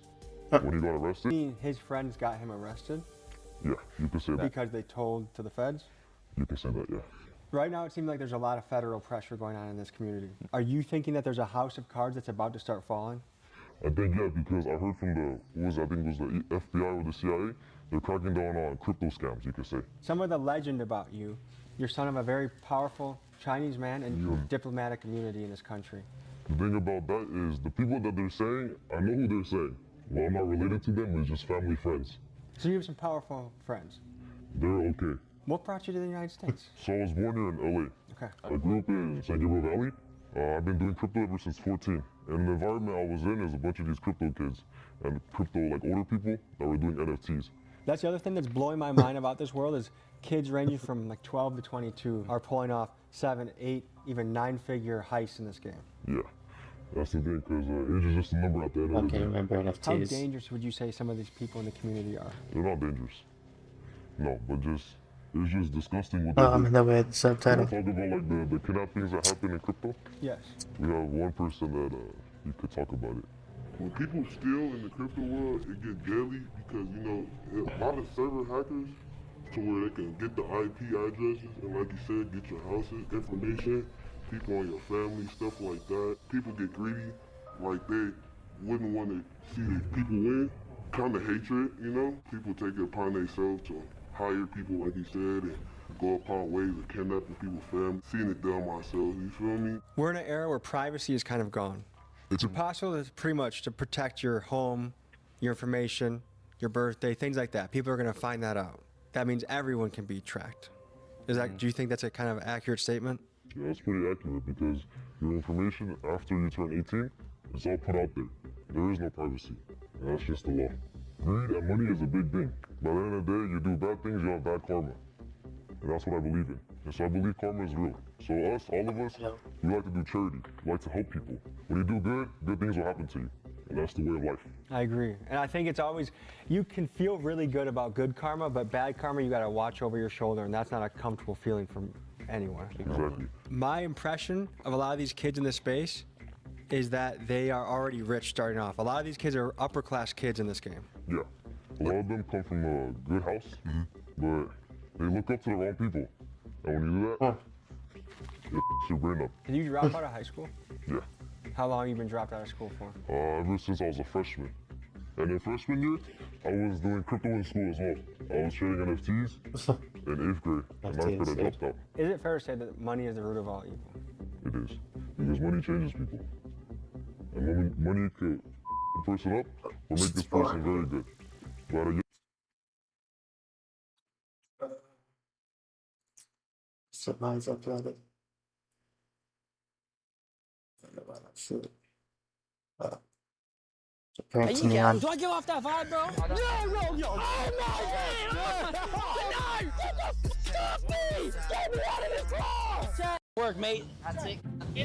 Speaker 13: When he got arrested.
Speaker 15: His friends got him arrested?
Speaker 13: Yeah, you can say that.
Speaker 15: Because they told to the feds?
Speaker 13: You can say that, yeah.
Speaker 15: Right now it seems like there's a lot of federal pressure going on in this community. Are you thinking that there's a house of cards that's about to start falling?
Speaker 13: I think, yeah, because I heard from I think it was the FBI or the CIA, they're cracking down on crypto scams, you could say.
Speaker 15: Some of the legend about you, you're son of a very powerful Chinese man and diplomatic community in this country.
Speaker 13: The thing about that is the people that they're saying, I know who they're saying. Well, I'm not related to them, it's just family friends.
Speaker 15: So you have some powerful friends?
Speaker 13: They're okay.
Speaker 15: What brought you to the United States?
Speaker 13: So I was born here in LA.
Speaker 15: Okay.
Speaker 13: I grew up in San Gabriel Valley. I've been doing crypto ever since 14. And the environment I was in is a bunch of these crypto kids and crypto like older people that were doing NFTs.
Speaker 15: That's the other thing that's blowing my mind about this world is kids ranging from like 12 to 22 are pulling off 7, 8, even 9-figure heists in this game.
Speaker 13: Yeah. That's the thing, because age is just a number at the end of the
Speaker 1: Okay,
Speaker 13: day.
Speaker 1: remember
Speaker 15: How
Speaker 1: NFTs.
Speaker 15: dangerous would you say some of these people in the community are?
Speaker 13: They're not dangerous. No, but it's just disgusting what
Speaker 1: Oh,
Speaker 13: they
Speaker 1: I'm
Speaker 13: do.
Speaker 1: in the way of the
Speaker 13: When
Speaker 1: subtitle.
Speaker 13: I talk about like the kidnappings that happen in crypto,
Speaker 15: Yes.
Speaker 13: we have one person that you could talk about it. When people steal in the crypto world, it gets deadly because, you know, a lot of server hackers to where they can get the IP addresses and, like you said, get your house's information, people on your family, stuff like that. People get greedy, like they wouldn't want to see the people win. Kind of hatred, you know? People take it upon themselves to hire people, like you said, and go upon ways of kidnapping people's family. Seeing it done myself, you feel me?
Speaker 15: We're in an era where privacy is kind of gone. It's impossible to pretty much to protect your home, your information, your birthday, things like that. People are going to find that out. That means everyone can be tracked. Is that? Do you think that's a kind of accurate statement?
Speaker 13: Yeah, that's pretty accurate because your information after you turn 18, it's all put out there. There is no privacy. And that's just the law. Greed and money is a big thing. By the end of the day, you do bad things, you have bad karma. And that's what I believe in. And so I believe karma is real. So us, all of us, we like to do charity. We like to help people. When you do good, good things will happen to you. And that's the way of life.
Speaker 15: I agree. And I think it's always, you can feel really good about good karma, but bad karma, you got to watch over your shoulder, and that's not a comfortable feeling for anyone.
Speaker 13: Exactly.
Speaker 15: My impression of a lot of these kids in this space is that they are already rich starting off. A lot of these kids are upper class kids in this game.
Speaker 13: Yeah. A lot of them come from a good house, but they look up to the wrong people. And when you do that, it f***s your brain up.
Speaker 15: Did you drop out of high school?
Speaker 13: Yeah.
Speaker 15: How long have you been dropped out of school for?
Speaker 13: Ever since I was a freshman. And in freshman year, I was doing crypto in school as well. I was trading NFTs in 8th grade, and 9th grade I dropped out.
Speaker 15: Is it fair to say that money is the root of all evil?
Speaker 13: It is. Because money changes people. And money could f*** a person up or make this person very good. But
Speaker 1: Somebody's uploaded. I don't know why not shoot. Pranks me on.
Speaker 3: Do I give off that vibe, bro? Yo! Oh my god! No! Stop me! Get me out of this car! Work, mate. That's it.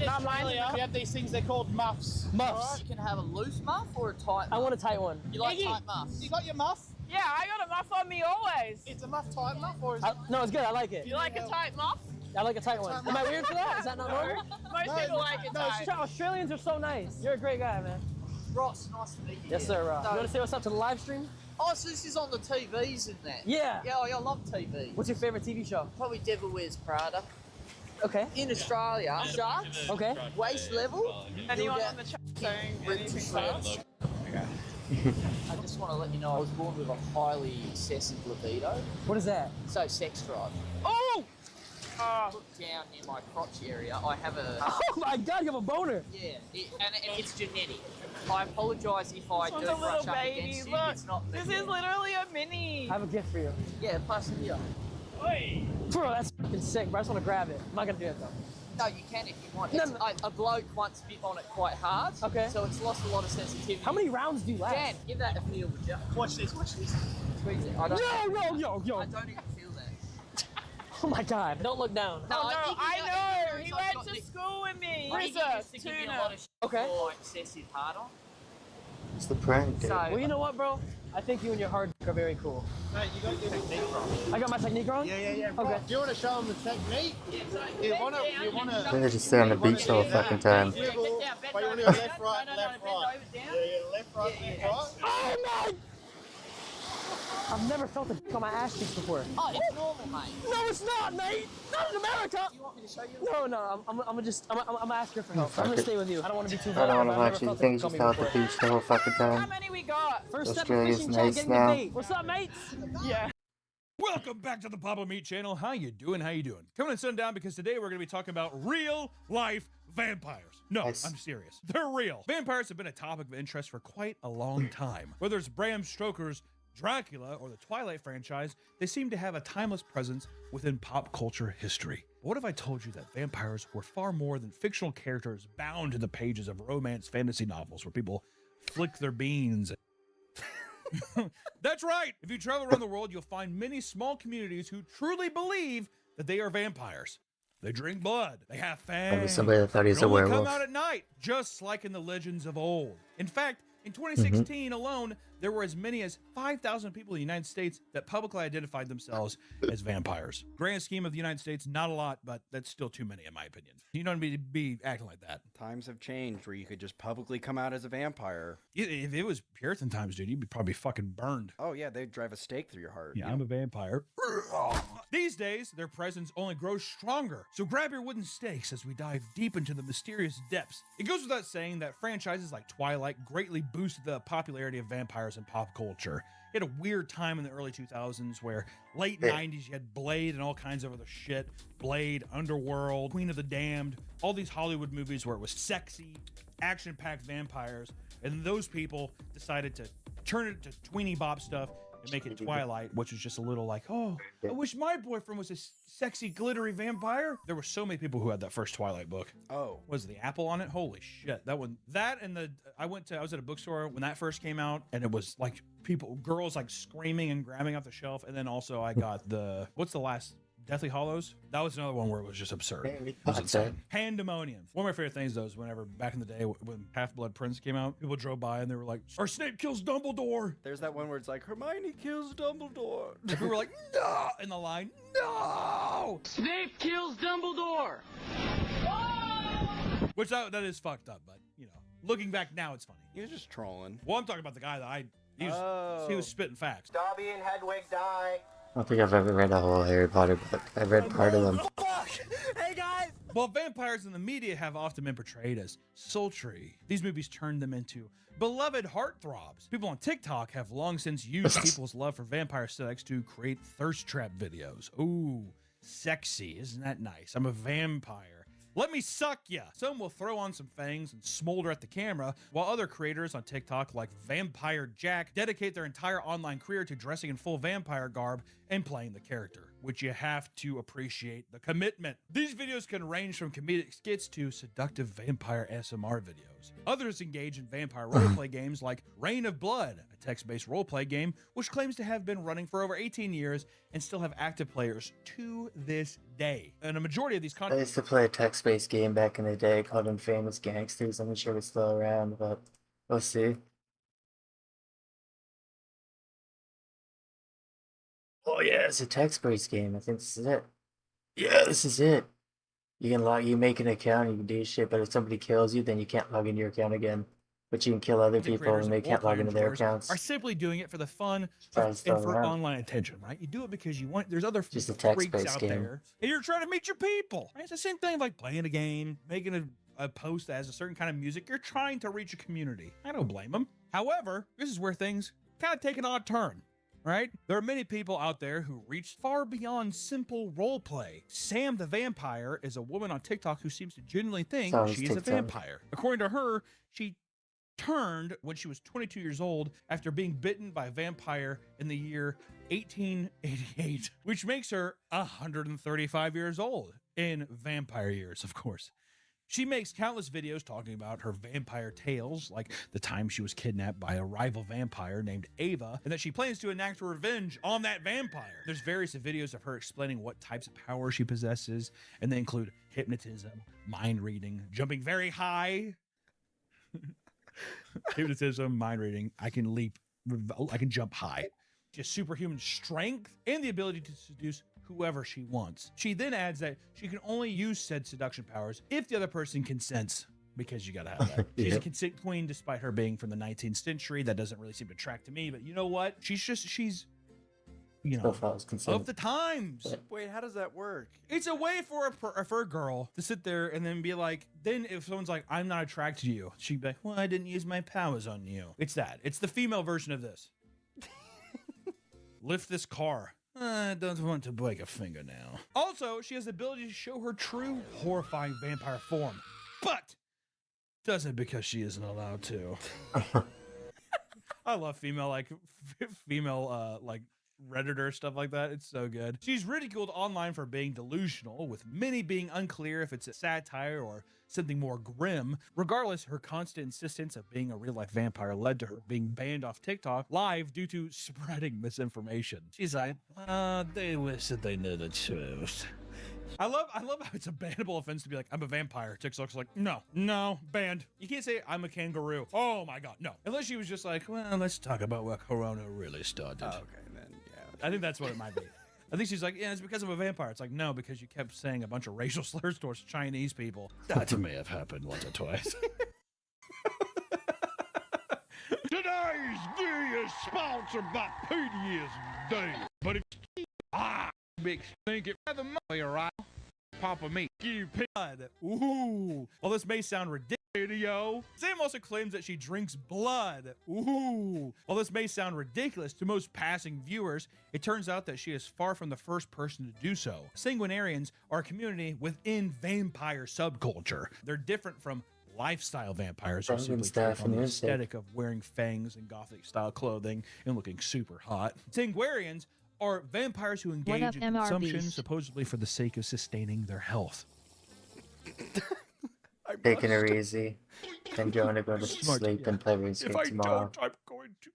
Speaker 21: Not mine. We have these things they're called muffs.
Speaker 3: Muffs.
Speaker 21: You can have a loose muff or a tight muff.
Speaker 3: I want a tight one.
Speaker 21: You like tight muffs? You got your muff?
Speaker 22: Yeah, I got a muff on me always.
Speaker 21: It's a muff tight muff or is it?
Speaker 3: No, it's good. I like it.
Speaker 22: You like a tight muff?
Speaker 3: I like a tight one. Am I weird for that? Is that not normal?
Speaker 22: Most people like it tight.
Speaker 3: Australians are so nice. You're a great guy, man.
Speaker 21: Ross, nice to meet you.
Speaker 3: Yes, sir. You want to say what's up to the live stream?
Speaker 21: Oh, so this is on the TVs and that?
Speaker 3: Yeah.
Speaker 21: Yeah, I love TV.
Speaker 3: What's your favorite TV show?
Speaker 21: Probably Devil Wears Prada.
Speaker 3: Okay.
Speaker 21: In Australia, sharks.
Speaker 3: Okay.
Speaker 21: Waist level.
Speaker 22: Anyone on the chat saying anything fast?
Speaker 21: I just want to let you know I was born with a highly excessive libido.
Speaker 3: What is that?
Speaker 21: So sex drive.
Speaker 22: Oh!
Speaker 21: Look down near my crotch area. I have a.
Speaker 3: Oh my god, you have a boner.
Speaker 21: Yeah, and it's genetic. I apologise if I do
Speaker 22: It's a little
Speaker 21: brush up
Speaker 22: baby.
Speaker 21: against you.
Speaker 22: Look,
Speaker 21: It's not.
Speaker 22: this is literally a mini.
Speaker 3: I have a gift for you.
Speaker 21: Yeah, plus here.
Speaker 3: Bro, that's fucking sick, bro. I just want to grab it. I'm not gonna do it though.
Speaker 21: No, you can if you want.
Speaker 3: No,
Speaker 21: It's, a bloke once bit on it quite hard.
Speaker 3: Okay.
Speaker 21: So it's lost a lot of sensitivity.
Speaker 3: How many rounds do you last?
Speaker 21: Dan, give that a feel, would you? Watch this, watch this. Squeeze it. I don't
Speaker 3: Yo.
Speaker 21: I don't even feel that.
Speaker 3: Oh my god. Don't look down.
Speaker 22: No, I know. He went
Speaker 21: got
Speaker 22: to
Speaker 21: Nick.
Speaker 22: school with me.
Speaker 21: Nick
Speaker 22: He's a
Speaker 21: used to give me a lot
Speaker 22: tuna.
Speaker 21: of shit
Speaker 3: Okay.
Speaker 21: for excessive hard on.
Speaker 1: It's the prank, dude.
Speaker 3: Well, you know what, bro? I think you and your hard are very cool.
Speaker 21: Mate, you got your technique wrong.
Speaker 3: I got my technique wrong?
Speaker 21: Yeah.
Speaker 3: Okay.
Speaker 21: Do you want to show them the technique? You want to?
Speaker 1: I think they just stay on the beach the whole fucking time.
Speaker 21: But you want to go left, right, left, right. Yeah, left, right, left, right.
Speaker 3: Oh my! I've never felt a dick on my ass cheeks before.
Speaker 21: Oh, it's normal, mate.
Speaker 3: No, it's not, mate. Not in America.
Speaker 21: Do you want me to show you?
Speaker 3: No. I'm gonna ask her for help.
Speaker 1: Fuck
Speaker 3: I'm gonna
Speaker 1: it.
Speaker 3: stay with you. I don't want to be too
Speaker 1: I
Speaker 3: vulnerable.
Speaker 1: don't want to watch
Speaker 3: I've never
Speaker 1: anything.
Speaker 3: felt
Speaker 1: Just
Speaker 3: a
Speaker 1: out
Speaker 3: dick
Speaker 1: at
Speaker 3: on
Speaker 1: the
Speaker 3: me
Speaker 1: beach the whole fucking
Speaker 22: How
Speaker 1: time.
Speaker 22: many we got?
Speaker 3: First step of
Speaker 1: Australia's
Speaker 3: fishing chat,
Speaker 1: nice
Speaker 3: getting a
Speaker 1: now.
Speaker 3: bait. What's up, mates?
Speaker 22: Yeah.
Speaker 4: Welcome back to the Papa Meat channel. How you doing? Coming and sitting down because today we're going to be talking about real life vampires. No,
Speaker 1: Nice.
Speaker 4: I'm serious. They're real. Vampires have been a topic of interest for quite a long time. Whether it's Bram Stoker's Dracula or the Twilight franchise, they seem to have a timeless presence within pop culture history. But what if I told you that vampires were far more than fictional characters bound to the pages of romance fantasy novels where people flick their beans? That's right. If you travel around the world, you'll find many small communities who truly believe that they are vampires. They drink blood. They have
Speaker 1: Maybe
Speaker 4: fangs.
Speaker 1: somebody that thought he was
Speaker 4: They
Speaker 1: a
Speaker 4: only
Speaker 1: werewolf.
Speaker 4: come out at night, just like in the legends of old. In fact, in
Speaker 1: Mm-hmm.
Speaker 4: 2016 alone, there were as many as 5,000 people in the United States that publicly identified themselves as vampires. Grand scheme of the United States, not a lot, but that's still too many in my opinion. You don't need to be acting like that.
Speaker 6: Times have changed where you could just publicly come out as a vampire.
Speaker 4: If it was Puritan times, dude, you'd be probably fucking burned.
Speaker 6: Oh yeah, they'd drive a stake through your heart.
Speaker 4: Yeah, I'm a vampire. These days, their presence only grows stronger. So grab your wooden stakes as we dive deep into the mysterious depths. It goes without saying that franchises like Twilight greatly boosted the popularity of vampires in pop culture. You had a weird time in the early 2000s where late 90s you had Blade and all kinds of other shit. Blade, Underworld, Queen of the Damned, all these Hollywood movies where it was sexy, action-packed vampires. And those people decided to turn it to tweeny bop stuff and make it Twilight, which was just a little like, oh, I wish my boyfriend was a sexy, glittery vampire. There were so many people who had that first Twilight book.
Speaker 6: Oh.
Speaker 4: Was the apple on it? Holy shit. That one, that and the, I was at a bookstore when that first came out, and it was like girls like screaming and grabbing off the shelf. And then also I got the, what's the last? Deathly Hollows. That was another one where it was just absurd. It was insane. Pandemonium. One of my favorite things though is whenever back in the day when Half-Blood Prince came out, people drove by and they were like, "Our Snape kills Dumbledore."
Speaker 6: There's that one where it's like Hermione kills Dumbledore.
Speaker 4: And we were like, "No!" in the line, "No!"
Speaker 3: Snape kills Dumbledore.
Speaker 4: Which that is fucked up, but you know, looking back now, it's funny.
Speaker 6: He was just trolling.
Speaker 4: Well, I'm talking about the guy that he was spitting facts.
Speaker 17: Dobby and Hedwig die.
Speaker 1: I don't think I've ever read a whole Harry Potter book. I've read part of them.
Speaker 4: Hey guys! Well, vampires in the media have often been portrayed as sultry. These movies turned them into beloved heartthrobs. People on TikTok have long since used people's love for vampire aesthetics to create thirst trap videos. Ooh, sexy. Isn't that nice? I'm a vampire. Let me suck ya. Some will throw on some fangs and smolder at the camera, while other creators on TikTok, like Vampire Jack, dedicate their entire online career to dressing in full vampire garb and playing the character, which you have to appreciate the commitment. These videos can range from comedic skits to seductive vampire ASMR videos. Others engage in vampire roleplay games like Reign of Blood, a text-based roleplay game which claims to have been running for over 18 years and still have active players to this day. And a majority of these
Speaker 1: I used to play a text-based game back in the day called Infamous Gangsters. I'm not sure it's still around, but we'll see. Oh yeah, it's a text-based game. I think this is it. Yeah, this is it. You make an account, you can do shit, but if somebody kills you, then you can't log into your account again. But you can kill other people and they can't log into their accounts.
Speaker 4: Are simply doing it for the fun
Speaker 1: Try
Speaker 4: and
Speaker 1: to throw
Speaker 4: for
Speaker 1: around.
Speaker 4: online attention, right? You do it because you want. There's other
Speaker 1: Just a
Speaker 4: freaks
Speaker 1: text-based
Speaker 4: out
Speaker 1: game.
Speaker 4: there, and you're trying to meet your people. Right? It's the same thing like playing a game, making a post that has a certain kind of music. You're trying to reach a community. I don't blame them. However, this is where things kind of take an odd turn. Right? There are many people out there who reach far beyond simple role play. Sam the Vampire is a woman on TikTok who seems to genuinely think she is a vampire. According to her, she turned when she was 22 years old after being bitten by a vampire in the year 1888, which makes her 135 years old in vampire years, of course. She makes countless videos talking about her vampire tales, like the time she was kidnapped by a rival vampire named Ava, and that she plans to enact revenge on that vampire. There's various videos of her explaining what types of power she possesses, and they include hypnotism, mind reading, jumping very high. Hypnotism, mind reading, I can jump high. She has superhuman strength and the ability to seduce whoever she wants. She then adds that she can only use said seduction powers if the other person consents, because you gotta have that. She's a consent queen despite her being from the 19th century. That doesn't really seem to track to me, but you know what? She's you know, of the times.
Speaker 6: Wait, how does that work?
Speaker 4: It's a way for a girl to sit there and then be like, then if someone's like, I'm not attracted to you, she'd be like, well, I didn't use my powers on you. It's that. It's the female version of this. Lift this car. I don't want to break a fingernail. Also, she has the ability to show her true, horrifying vampire form, but doesn't because she isn't allowed to. I love female Redditor stuff like that. It's so good. She's ridiculed online for being delusional, with many being unclear if it's a satire or something more grim. Regardless, her constant insistence of being a real-life vampire led to her being banned off TikTok live due to spreading misinformation. She's like, they wish that they knew the truth. I love how it's a bannable offense to be like, I'm a vampire. TikTok's like, no, banned. You can't say I'm a kangaroo. Oh my god, no. Unless she was just like, well, let's talk about where Corona really started.
Speaker 6: Oh, okay, then yeah.
Speaker 4: I think that's what it might be. I think she's like, yeah, it's because I'm a vampire. It's like, no, because you kept saying a bunch of racial slurs towards Chinese people. That may have happened once or twice.
Speaker 7: Today's day is sponsored by PDS Day. But if big think it rather money around Papa me. You
Speaker 4: blood. Ooh. Well, this may sound ridiculous. Sam also claims that she drinks blood. Ooh. While this may sound ridiculous to most passing viewers, it turns out that she is far from the first person to do so. Sanguinarians are a community within vampire subculture. They're different from lifestyle vampires who simply take on the aesthetic of wearing fangs and gothic style clothing and looking super hot. Sanguinarians are vampires who engage in consumption supposedly for the sake of sustaining their health.
Speaker 1: Taking her easy. Then going to go to sleep and play video games tomorrow.
Speaker 7: Don't, I'm going to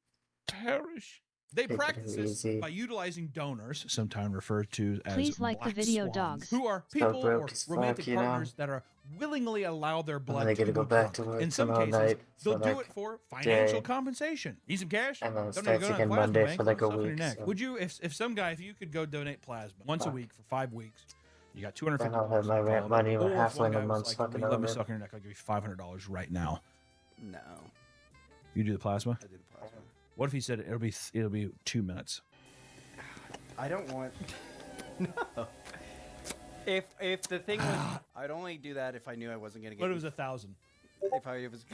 Speaker 7: perish.
Speaker 4: They practice this by utilizing donors, sometimes referred to as
Speaker 5: Please like the video
Speaker 4: swans,
Speaker 5: dogs.
Speaker 4: who are people or romantic partners that are willingly allow their blood
Speaker 1: they
Speaker 4: to
Speaker 1: gotta go back to work
Speaker 4: In some
Speaker 1: tomorrow
Speaker 4: cases,
Speaker 1: night
Speaker 4: they'll
Speaker 1: for
Speaker 4: do
Speaker 1: like
Speaker 4: it for financial
Speaker 1: day.
Speaker 4: compensation. Need some cash?
Speaker 1: And then it
Speaker 4: Don't need to
Speaker 1: starts
Speaker 4: go to
Speaker 1: again
Speaker 4: a plasma
Speaker 1: Monday
Speaker 4: bank,
Speaker 1: for like a
Speaker 4: stuff in your
Speaker 1: week,
Speaker 4: neck.
Speaker 1: so-
Speaker 4: Would you, if some guy, if you could go donate plasma once a
Speaker 1: Fuck.
Speaker 4: week for 5 weeks, you got
Speaker 1: Then
Speaker 4: $250.
Speaker 1: I'll have my rent money
Speaker 4: Or if
Speaker 1: halfway
Speaker 4: one
Speaker 1: in a
Speaker 4: guy was
Speaker 1: month's
Speaker 4: like,
Speaker 1: fucking
Speaker 4: let me
Speaker 1: over.
Speaker 4: suck in your neck, I'll give you $500 right now.
Speaker 6: No.
Speaker 4: You do the plasma?
Speaker 6: I do the plasma.
Speaker 4: What if he said it'll be 2 minutes?
Speaker 6: I don't want. No. If the thing was, I'd only do that if I knew I wasn't gonna get.
Speaker 4: What if it was 1,000?
Speaker 6: If I was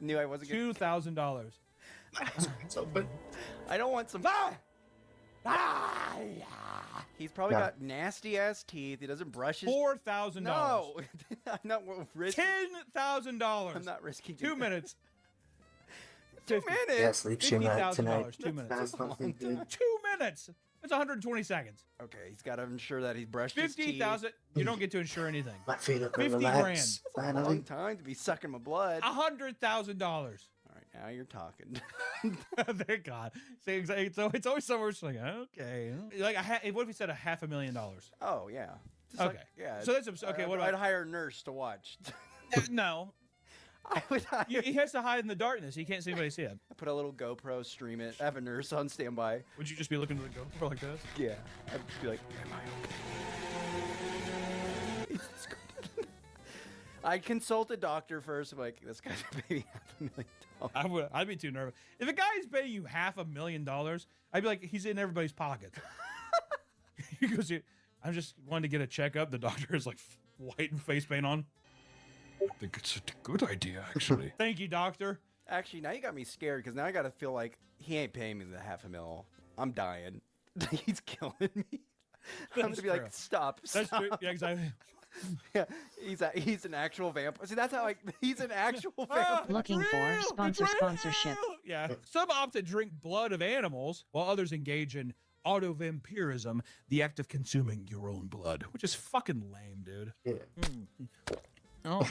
Speaker 6: knew I wasn't gonna.
Speaker 4: $2,000.
Speaker 6: So, but I don't want some. He's probably got nasty ass teeth. He doesn't brush his.
Speaker 4: $4,000.
Speaker 6: No, I'm not risking.
Speaker 4: $10,000.
Speaker 6: I'm not risking
Speaker 4: 2 minutes.
Speaker 6: 2 minutes.
Speaker 1: Yeah, sleep your night tonight.
Speaker 4: $50,000. 2 minutes.
Speaker 1: That's not good.
Speaker 4: 2 minutes. That's 120 seconds.
Speaker 6: Okay, he's got to ensure that he's brushed his teeth.
Speaker 4: 50,000. You don't get to insure anything.
Speaker 1: My feet up
Speaker 4: 50
Speaker 1: and
Speaker 4: grand.
Speaker 1: relax.
Speaker 6: That's a long time to be sucking my blood.
Speaker 4: $100,000.
Speaker 6: All right, now you're talking.
Speaker 4: Thank God. See, exactly. So it's always somewhere it's like, okay. Like, what if he said $500,000?
Speaker 6: Oh yeah. Just
Speaker 4: Okay.
Speaker 6: like- yeah.
Speaker 4: So that's okay. What
Speaker 6: I'd
Speaker 4: about?
Speaker 6: hire a nurse to watch.
Speaker 4: No.
Speaker 6: I would hire.
Speaker 4: He has to hide in the darkness. He can't see anybody see it.
Speaker 6: I put a little GoPro, stream it. I have a nurse on standby.
Speaker 4: Would you just be looking to the GoPro like this?
Speaker 6: Yeah. I'd just be like, am I okay? I'd consult a doctor first. I'm like, this guy's maybe $500,000.
Speaker 4: I'd be too nervous. If a guy's paying you $500,000, I'd be like, he's in everybody's pocket. He goes, I just wanted to get a checkup. The doctor is like white and face paint on.
Speaker 7: I think it's a good idea, actually.
Speaker 4: Thank you, doctor.
Speaker 6: Actually, now you got me scared because now I got to feel like he ain't paying me the $500,000. I'm dying. He's killing me. I'm going to be like, stop.
Speaker 4: That's true. Yeah, exactly.
Speaker 6: Yeah, he's an actual vampire. See, that's how he's an actual vampire.
Speaker 5: Looking for sponsorship.
Speaker 4: Yeah. Some opt to drink blood of animals, while others engage in auto-vampirism, the act of consuming your own blood, which is fucking lame, dude.
Speaker 1: Yeah.
Speaker 4: Oh,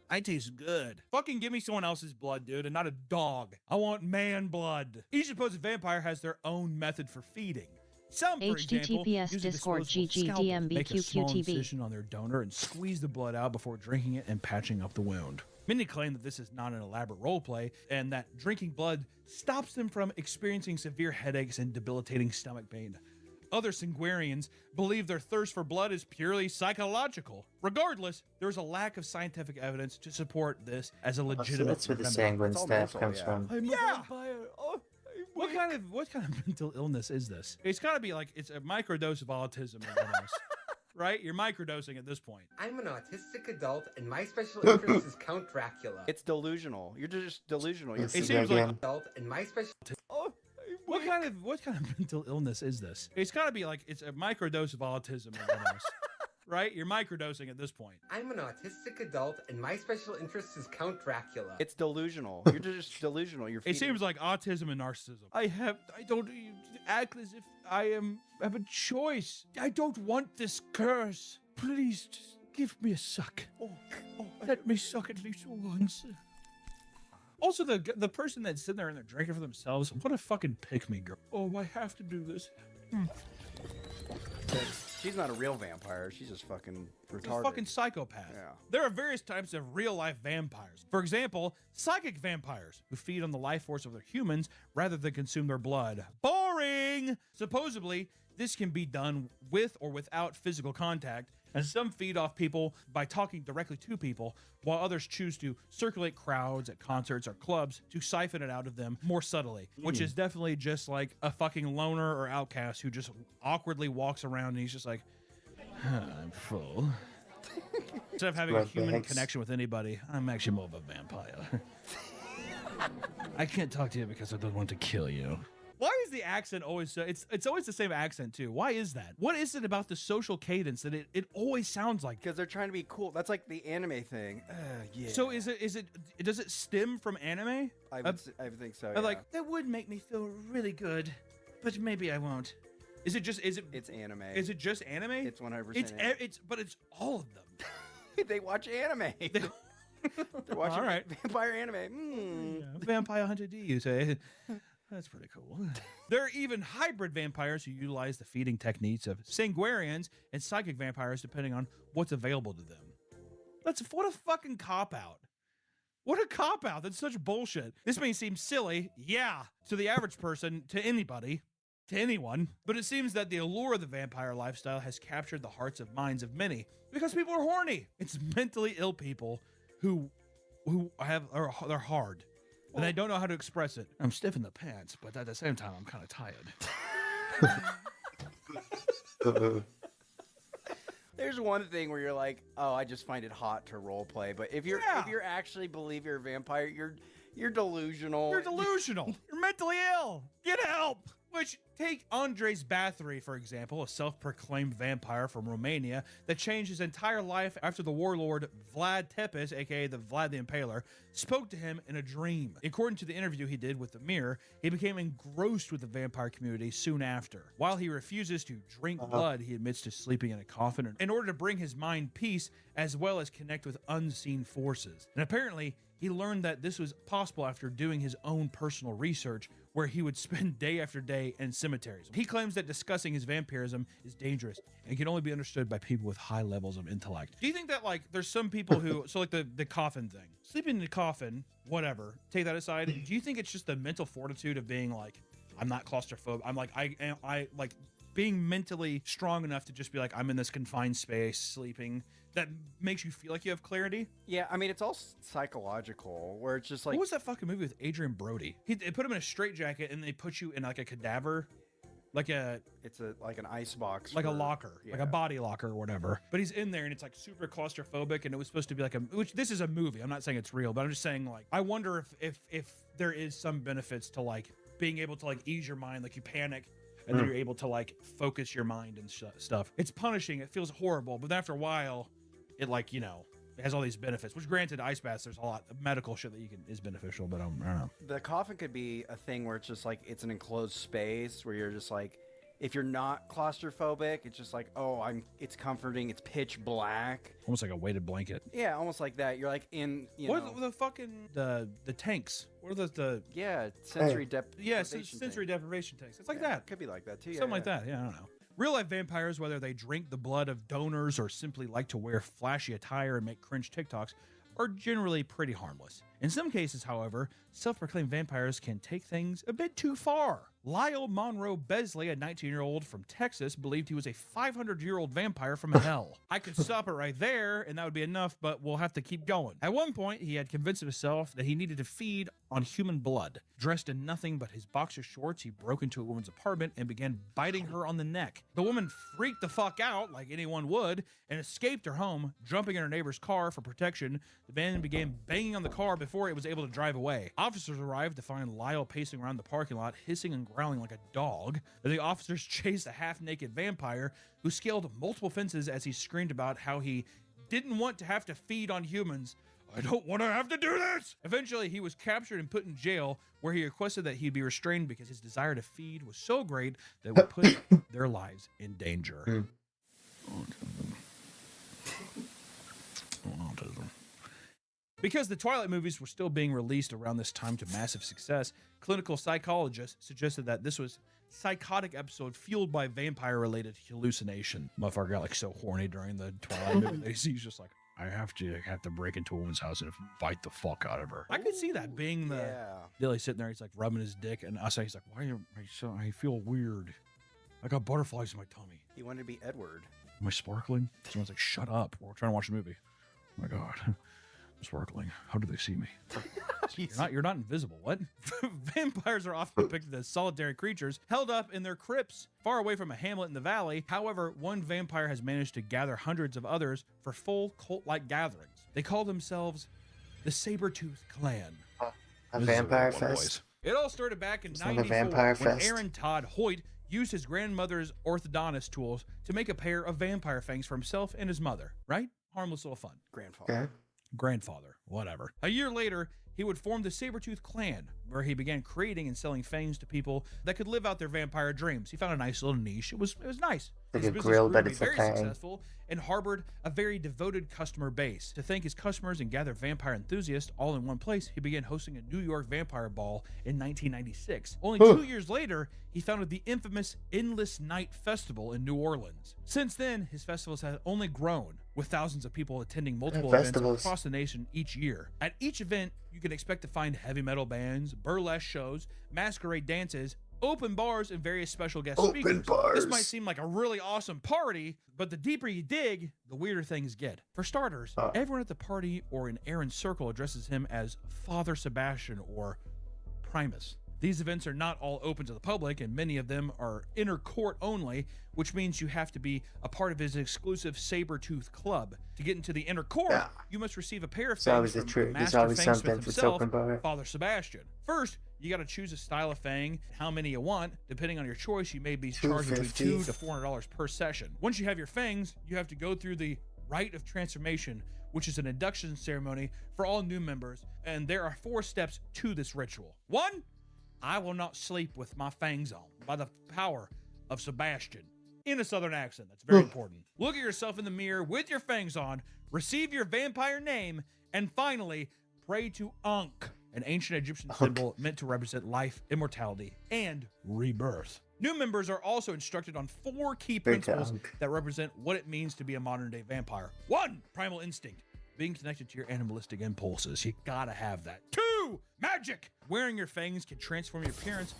Speaker 4: I taste good. Fucking give me someone else's blood, dude, and not a dog. I want man blood. Each supposed vampire has their own method for feeding. Some, for example,
Speaker 5: HTTPS
Speaker 4: use a
Speaker 5: Discord
Speaker 4: disposable
Speaker 5: GG
Speaker 4: scalpel,
Speaker 5: DMB
Speaker 4: make a small
Speaker 5: QQTV.
Speaker 4: incision on their donor and squeeze the blood out before drinking it and patching up the wound. Many claim that this is not an elaborate roleplay and that drinking blood stops them from experiencing severe headaches and debilitating stomach pain. Other Sanguinarians believe their thirst for blood is purely psychological. Regardless, there is a lack of scientific evidence to support this as a legitimate
Speaker 1: That's where the
Speaker 4: remedy.
Speaker 1: sanguine stuff comes from.
Speaker 4: Yeah. What kind of mental illness is this? It's got to be like it's a microdose of autism, almost. Right? You're microdosing at this point.
Speaker 8: I'm an autistic adult, and my special interest is Count Dracula.
Speaker 6: It's delusional. You're just delusional.
Speaker 1: It
Speaker 4: seems like
Speaker 8: adult, and my special.
Speaker 4: what kind of mental illness is this? It's got to be like it's a microdose of autism, almost. Right? You're microdosing at this point.
Speaker 8: I'm an autistic adult, and my special interest is Count Dracula.
Speaker 6: It's delusional. You're just delusional. You're.
Speaker 4: It seems like autism and narcissism. I don't act as if I have a choice. I don't want this curse. Please, just give me a suck. Let me suck at least once. Also, the person that's sitting there and they're drinking for themselves, what a fucking pick-me girl. Oh, I have to do this.
Speaker 6: She's not a real vampire. She's just fucking retarded.
Speaker 4: She's a fucking psychopath.
Speaker 6: Yeah.
Speaker 4: There are various types of real-life vampires. For example, psychic vampires, who feed on the life force of their humans rather than consume their blood. Boring! Supposedly, this can be done with or without physical contact, and some feed off people by talking directly to people, while others choose to circulate crowds at concerts or clubs to siphon it out of them more subtly, which is definitely just like a fucking loner or outcast who just awkwardly walks around and he's just like, I'm full. Instead of having a human connection with anybody, I'm actually more of a vampire. I can't talk to you because I don't want to kill you. Why is the accent always so? It's always the same accent too. Why is that? What is it about the social cadence that it always sounds like?
Speaker 6: Because they're trying to be cool. That's like the anime thing. Yeah.
Speaker 4: So does it stem from anime?
Speaker 6: I think so. Yeah.
Speaker 4: Like that would make me feel really good, but maybe I won't. It's
Speaker 6: anime.
Speaker 4: Is it just anime?
Speaker 6: It's 100%.
Speaker 4: But it's all of them.
Speaker 6: They watch anime. They're watching
Speaker 4: all right.
Speaker 6: vampire anime.
Speaker 4: Yeah, Vampire Hunter D, you say? That's pretty cool. There are even hybrid vampires who utilize the feeding techniques of sanguarians and psychic vampires depending on what's available to them. What a fucking cop-out. What a cop-out. That's such bullshit. This may seem silly, yeah, to the average person, to anybody, to anyone, but it seems that the allure of the vampire lifestyle has captured the hearts and minds of many because people are horny. It's mentally ill people who they're hard. And they don't know how to express it. I'm stiff in the pants, but at the same time, I'm kind of tired.
Speaker 6: There's one thing where you're like, oh, I just find it hot to role play. But if you're actually believe you're a vampire, you're delusional.
Speaker 4: You're delusional. You're mentally ill. Get help. Which, take Andres Bathory, for example, a self-proclaimed vampire from Romania that changed his entire life after the warlord Vlad Tepes, aka the Vlad the Impaler, spoke to him in a dream. According to the interview he did with The Mirror, he became engrossed with the vampire community soon after. While he refuses to drink blood, he admits to sleeping in a coffin in order to bring his mind peace as well as connect with unseen forces. And apparently, he learned that this was possible after doing his own personal research, where he would spend day after day in cemeteries. He claims that discussing his vampirism is dangerous and can only be understood by people with high levels of intellect. Do you think that, like, there's some people who, so like the coffin thing, sleeping in a coffin, whatever, take that aside, do you think it's just the mental fortitude of being like, I'm not claustrophobic, I'm like, I like being mentally strong enough to just be like, I'm in this confined space, sleeping, that makes you feel like you have clarity?
Speaker 6: Yeah, I mean, it's all psychological, where it's just like...
Speaker 4: What was that fucking movie with Adrian Brody? They put him in a straitjacket and they put you in like a cadaver, like an
Speaker 6: ice box,
Speaker 4: like a locker, like a body locker or whatever. But he's in there and it's like super claustrophobic, and it was supposed to be like which this is a movie. I'm not saying it's real, but I'm just saying, like, I wonder if there is some benefits to like being able to like ease your mind, like you panic and then you're able to like focus your mind and stuff. It's punishing. It feels horrible, but after a while, it, like, you know, it has all these benefits, which, granted, ice baths, there's a lot of medical shit that is beneficial, but I don't know.
Speaker 6: The coffin could be a thing where it's just like, it's an enclosed space where you're just like, if you're not claustrophobic, it's just like, oh, it's comforting, it's pitch black.
Speaker 4: Almost like a weighted blanket.
Speaker 6: Yeah, almost like that. You're like in,
Speaker 4: what are the fucking, the tanks? What are the
Speaker 6: yeah, sensory deprivation.
Speaker 4: Yeah, sensory deprivation tanks. It's like that.
Speaker 6: It could be like that too.
Speaker 4: Something like that. Yeah, I don't know. Real-life vampires, whether they drink the blood of donors or simply like to wear flashy attire and make cringe TikToks, are generally pretty harmless. In some cases, however, self-proclaimed vampires can take things a bit too far. Lyle Monroe Besley, a 19-year-old from Texas, believed he was a 500-year-old vampire from hell. I could stop it right there, and that would be enough, but we'll have to keep going. At one point, he had convinced himself that he needed to feed on human blood. Dressed in nothing but his boxer shorts, he broke into a woman's apartment and began biting her on the neck. The woman freaked the fuck out, like anyone would, and escaped her home, jumping in her neighbor's car for protection. The man began banging on the car before it was able to drive away. Officers arrived to find Lyle pacing around the parking lot, hissing and growling like a dog. The officers chased a half-naked vampire who scaled multiple fences as he screamed about how he didn't want to have to feed on humans. I don't want to have to do this! Eventually, he was captured and put in jail, where he requested that he be restrained because his desire to feed was so great that it would put their lives in danger. Autism. Because the Twilight movies were still being released around this time to massive success, clinical psychologists suggested that this was psychotic episode fueled by vampire-related hallucination. Motherfucker got like so horny during the Twilight movie. He's just like, I have to break into a woman's house and bite the fuck out of her. I could see that being the Dilly sitting there. He's like rubbing his dick, and us. He's like, why are you so? I feel weird. I got butterflies in my tummy.
Speaker 6: He wanted to be Edward.
Speaker 4: Am I sparkling? Someone's like, shut up. We're trying to watch a movie. Oh my god. I'm sparkling. How do they see me? You're not invisible. What? Vampires are often depicted as solitary creatures held up in their crypts far away from a hamlet in the valley. However, one vampire has managed to gather hundreds of others for full cult-like gatherings. They call themselves the Saber-Tooth Clan.
Speaker 1: A vampire fest?
Speaker 4: It all started back in
Speaker 1: It's not a
Speaker 4: 94
Speaker 1: vampire
Speaker 4: when
Speaker 1: fest.
Speaker 4: Aaron Todd Hoyt used his grandmother's orthodontist tools to make a pair of vampire fangs for himself and his mother. Right? Harmless little fun.
Speaker 6: Grandfather.
Speaker 4: Grandfather, whatever. A year later, he would form the Saber-Tooth Clan, where he began creating and selling fangs to people that could live out their vampire dreams. He found a nice little niche. It was nice.
Speaker 1: Like
Speaker 4: His
Speaker 1: a
Speaker 4: business
Speaker 1: grill,
Speaker 4: grew
Speaker 1: but
Speaker 4: to be
Speaker 1: it's a
Speaker 4: very
Speaker 1: fang.
Speaker 4: successful and harbored a very devoted customer base. To thank his customers and gather vampire enthusiasts all in one place, he began hosting a New York Vampire Ball in 1996. Only 2 years later, he founded the infamous Endless Night Festival in New Orleans. Since then, his festivals have only grown, with thousands of people attending multiple events
Speaker 1: festivals.
Speaker 4: across the nation each year. At each event, you can expect to find heavy metal bands, burlesque shows, masquerade dances, open bars, and various special guest speakers. This might seem like a really awesome party, but the deeper you dig, the weirder things get. For starters, everyone at the party or in Aaron's circle addresses him as Father Sebastian or Primus. These events are not all open to the public, and many of them are inner court only, which means you have to be a part of his exclusive Saber-Tooth Club. To get into the inner court, you must receive a pair of
Speaker 1: It's always
Speaker 4: fangs
Speaker 1: the
Speaker 4: from
Speaker 1: truth.
Speaker 4: the
Speaker 1: There's
Speaker 4: master
Speaker 1: always
Speaker 4: fangsmith
Speaker 1: something if it's
Speaker 4: himself,
Speaker 1: open bar.
Speaker 4: Father Sebastian. First, you got to choose a style of fang, how many you want. Depending on your choice, you may be charged between $200 to $400 per session. Once you have your fangs, you have to go through the rite of transformation, which is an induction ceremony for all new members, and there are 4 steps to this ritual. 1, I will not sleep with my fangs on, by the power of Sebastian. In a southern accent, that's very important. Look at yourself in the mirror with your fangs on, receive your vampire name, and finally, pray to Ankh, an ancient Egyptian symbol meant to represent life, immortality, and rebirth. New members are also instructed on 4 key principles that represent what it means to be a modern-day vampire. 1, primal instinct. Being connected to your animalistic impulses. You gotta have that. 2, magic. Wearing your fangs can transform your appearance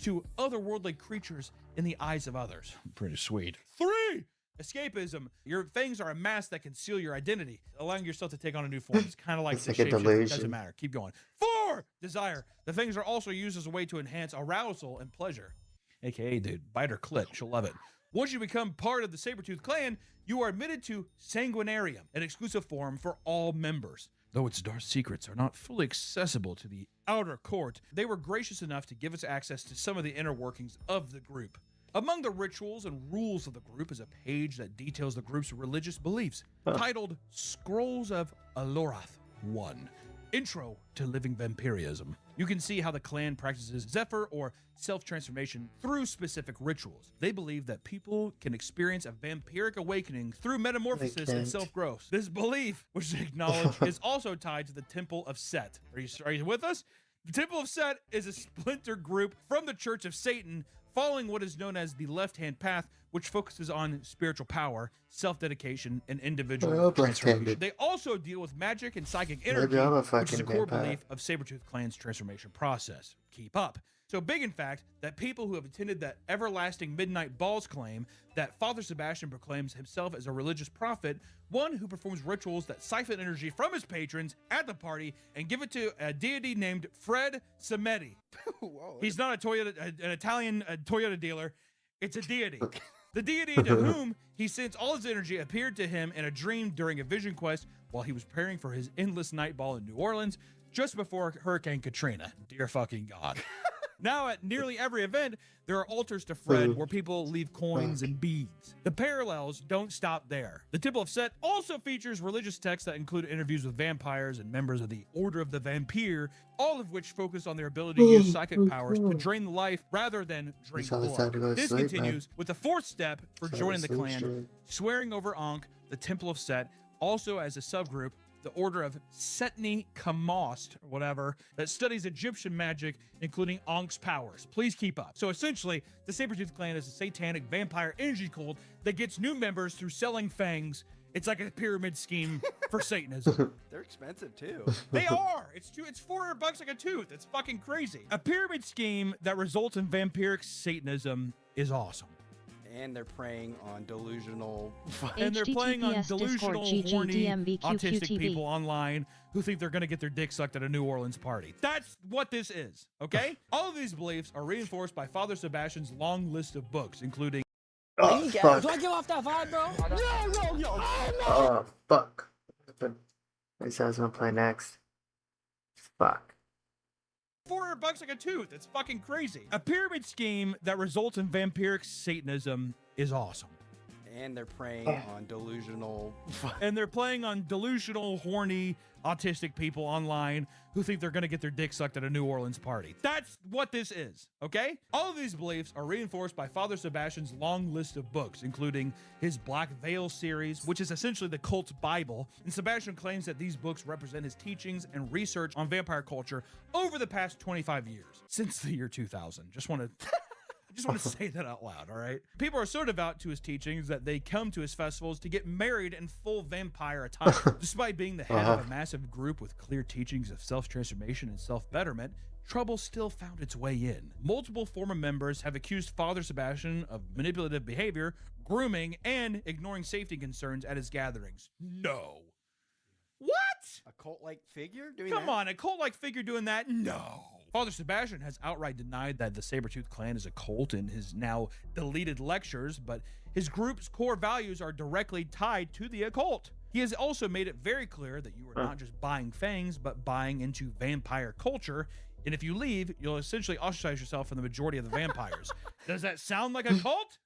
Speaker 4: to otherworldly creatures in the eyes of others. Pretty sweet. 3, escapism. Your fangs are a mask that conceal your identity, allowing yourself to take on a new form. It's kind of like the
Speaker 1: like a
Speaker 4: shapeshift. It
Speaker 1: delusion.
Speaker 4: doesn't matter. Keep going. 4, desire. The fangs are also used as a way to enhance arousal and pleasure. AKA, dude, bite her clit. She'll love it. Once you become part of the Saber-Tooth Clan, you are admitted to Sanguinarium, an exclusive forum for all members. Though its dark secrets are not fully accessible to the outer court, they were gracious enough to give us access to some of the inner workings of the group. Among the rituals and rules of the group is a page that details the group's religious beliefs, titled Scrolls of Alorath 1. Intro to Living Vampirism. You can see how the clan practices Zephyr or self-transformation through specific rituals. They believe that people can experience a vampiric awakening through metamorphosis and self-growth. This belief, which they acknowledge, is also tied to the Temple of Set. Are you with us? The Temple of Set is a splinter group from the Church of Satan, following what is known as the left-hand path, which focuses on spiritual power, self-dedication, and individual transformation. They also deal with magic and psychic energy, which is a core belief of Saber-Tooth Clan's transformation process. Keep up. So big, in fact, that people who have attended that everlasting midnight balls claim that Father Sebastian proclaims himself as a religious prophet, one who performs rituals that siphon energy from his patrons at the party and give it to a deity named Fred Sametti. He's not an Italian Toyota dealer. It's a deity. The deity to whom he sends all his energy appeared to him in a dream during a vision quest while he was preparing for his endless night ball in New Orleans just before Hurricane Katrina. Dear fucking God. Now, at nearly every event, there are altars to Fred where people leave coins and beads. The parallels don't stop there. The Temple of Set also features religious texts that include interviews with vampires and members of the Order of the Vampire, all of which focus on their ability to use psychic powers to drain the life rather than drink blood. This continues with the 4th step for joining the clan, swearing over Ankh, the Temple of Set. Also, as a subgroup, the Order of Setni Kamost, or whatever, that studies Egyptian magic, including Ank's powers. Please keep up. So essentially, the Sabretooth Clan is a satanic vampire energy cult that gets new members through selling fangs. It's like a pyramid scheme for Satanism.
Speaker 6: They're expensive too.
Speaker 4: They are. It's $400 like a tooth. It's fucking crazy. A pyramid scheme that results in vampiric Satanism is awesome.
Speaker 6: And they're preying on delusional.
Speaker 4: And they're playing on delusional, horny, autistic
Speaker 5: HTTPS
Speaker 4: people online who think they're going to get their dick sucked at a New Orleans party. That's what this is, okay? All of these beliefs are reinforced by Father Sebastian's long list of books, including...
Speaker 1: Oh, fuck.
Speaker 21: Do I give off that vibe, bro?
Speaker 1: Oh, fuck. He says I'm gonna play next. Fuck.
Speaker 4: $400 like a tooth. It's fucking crazy. A pyramid scheme that results in vampiric Satanism is awesome.
Speaker 6: And they're preying on delusional.
Speaker 4: And they're playing on delusional, horny, autistic people online who think they're going to get their dick sucked at a New Orleans party. That's what this is, okay? All of these beliefs are reinforced by Father Sebastian's long list of books, including his Black Veil series, which is essentially the cult's Bible. And Sebastian claims that these books represent his teachings and research on vampire culture over the past 25 years, since the year 2000. Just want to say that out loud, all right? People are so devout to his teachings that they come to his festivals to get married in full vampire attire. Despite being the head of a massive group with clear teachings of self-transformation and self-betterment, trouble still found its way in. Multiple former members have accused Father Sebastian of manipulative behavior, grooming, and ignoring safety concerns at his gatherings. No. What?
Speaker 6: A cult-like figure doing
Speaker 4: Come
Speaker 6: that?
Speaker 4: on, a cult-like figure doing that? No. Father Sebastian has outright denied that the Sabretooth Clan is a cult in his now deleted lectures, but his group's core values are directly tied to the occult. He has also made it very clear that you are not just buying fangs, but buying into vampire culture, and if you leave, you'll essentially ostracize yourself from the majority of the vampires. Does that sound like a cult?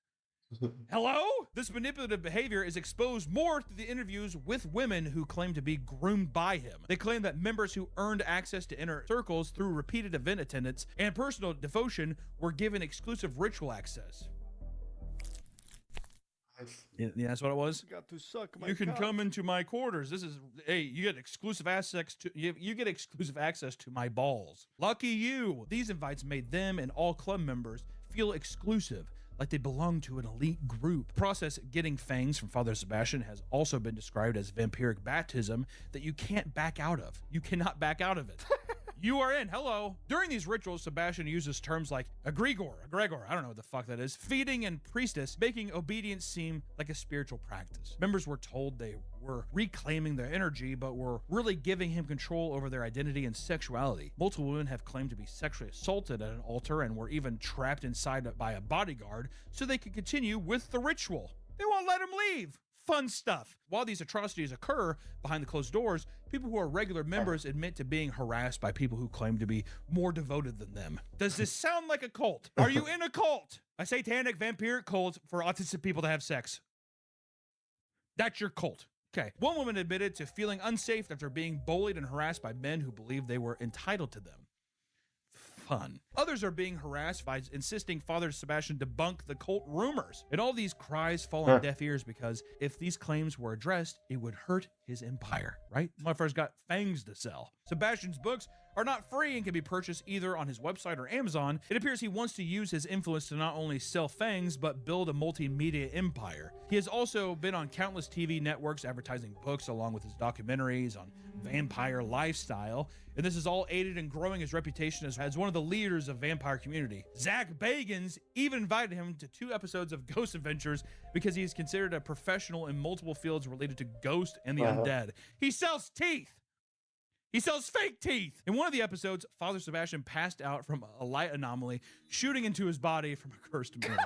Speaker 4: Hello? This manipulative behavior is exposed more through the interviews with women who claim to be groomed by him. They claim that members who earned access to inner circles through repeated event attendance and personal devotion were given exclusive ritual access. Yeah, that's what it was.
Speaker 6: Got to suck my
Speaker 4: You can
Speaker 6: cock.
Speaker 4: come into my quarters. This is, hey, you get exclusive access to you get exclusive access to my balls. Lucky you. These invites made them and all club members feel exclusive, like they belong to an elite group. The process getting fangs from Father Sebastian has also been described as vampiric baptism that you can't back out of. You cannot back out of it. You are in. Hello. During these rituals, Sebastian uses terms like egregor, I don't know what the fuck that is, feeding, and priestess, making obedience seem like a spiritual practice. Members were told they were reclaiming their energy, but were really giving him control over their identity and sexuality. Multiple women have claimed to be sexually assaulted at an altar and were even trapped inside by a bodyguard so they could continue with the ritual. They won't let him leave. Fun stuff. While these atrocities occur behind the closed doors, people who are regular members admit to being harassed by people who claim to be more devoted than them. Does this sound like a cult? Are you in a cult? A satanic vampiric cult for autistic people to have sex. That's your cult. Okay. One woman admitted to feeling unsafe after being bullied and harassed by men who believed they were entitled to them. Fun. Others are being harassed by insisting Father Sebastian debunk the cult rumors. And all these cries fall on deaf ears because if these claims were addressed, it would hurt his empire, right? Motherfucker's got fangs to sell. Sebastian's books are not free and can be purchased either on his website or Amazon. It appears he wants to use his influence to not only sell fangs, but build a multimedia empire. He has also been on countless TV networks advertising books along with his documentaries on vampire lifestyle. And this is all aided in growing his reputation as one of the leaders of vampire community. Zach Bagans even invited him to 2 episodes of Ghost Adventures because he is considered a professional in multiple fields related to ghost and the undead. He sells teeth. He sells fake teeth. In one of the episodes, Father Sebastian passed out from a light anomaly, shooting into his body from a cursed moon.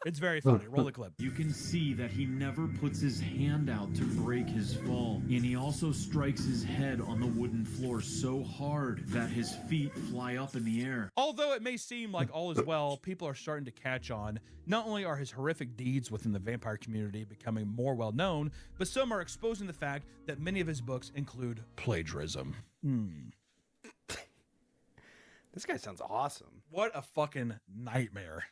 Speaker 4: It's very funny. Roll the clip.
Speaker 9: You can see that he never puts his hand out to break his fall, and he also strikes his head on the wooden floor so hard that his feet fly up in the air.
Speaker 4: Although it may seem like all is well, people are starting to catch on. Not only are his horrific deeds within the vampire community becoming more well known, but some are exposing the fact that many of his books include plagiarism.
Speaker 6: This guy sounds awesome.
Speaker 4: What a fucking nightmare.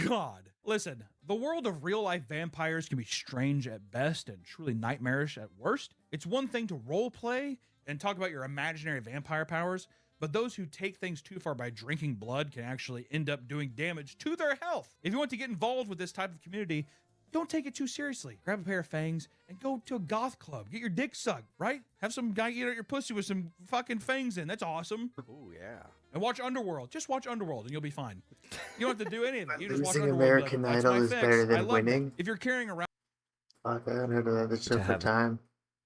Speaker 4: God. Listen, the world of real-life vampires can be strange at best and truly nightmarish at worst. It's one thing to role-play and talk about your imaginary vampire powers, but those who take things too far by drinking blood can actually end up doing damage to their health. If you want to get involved with this type of community, don't take it too seriously. Grab a pair of fangs and go to a goth club. Get your dick sucked, right? Have some guy eat out your pussy with some fucking fangs in. That's awesome.
Speaker 6: Ooh, yeah.
Speaker 4: And watch Underworld. Just watch Underworld and you'll be fine. You don't have to do anything. You just watch
Speaker 1: Losing
Speaker 4: Underworld.
Speaker 1: American
Speaker 4: That's
Speaker 1: Idol
Speaker 4: my
Speaker 1: is
Speaker 4: fix.
Speaker 1: better
Speaker 4: I
Speaker 1: than
Speaker 4: love it.
Speaker 1: winning.
Speaker 4: If you're carrying around...
Speaker 1: Fuck, I haven't heard of that shit for time.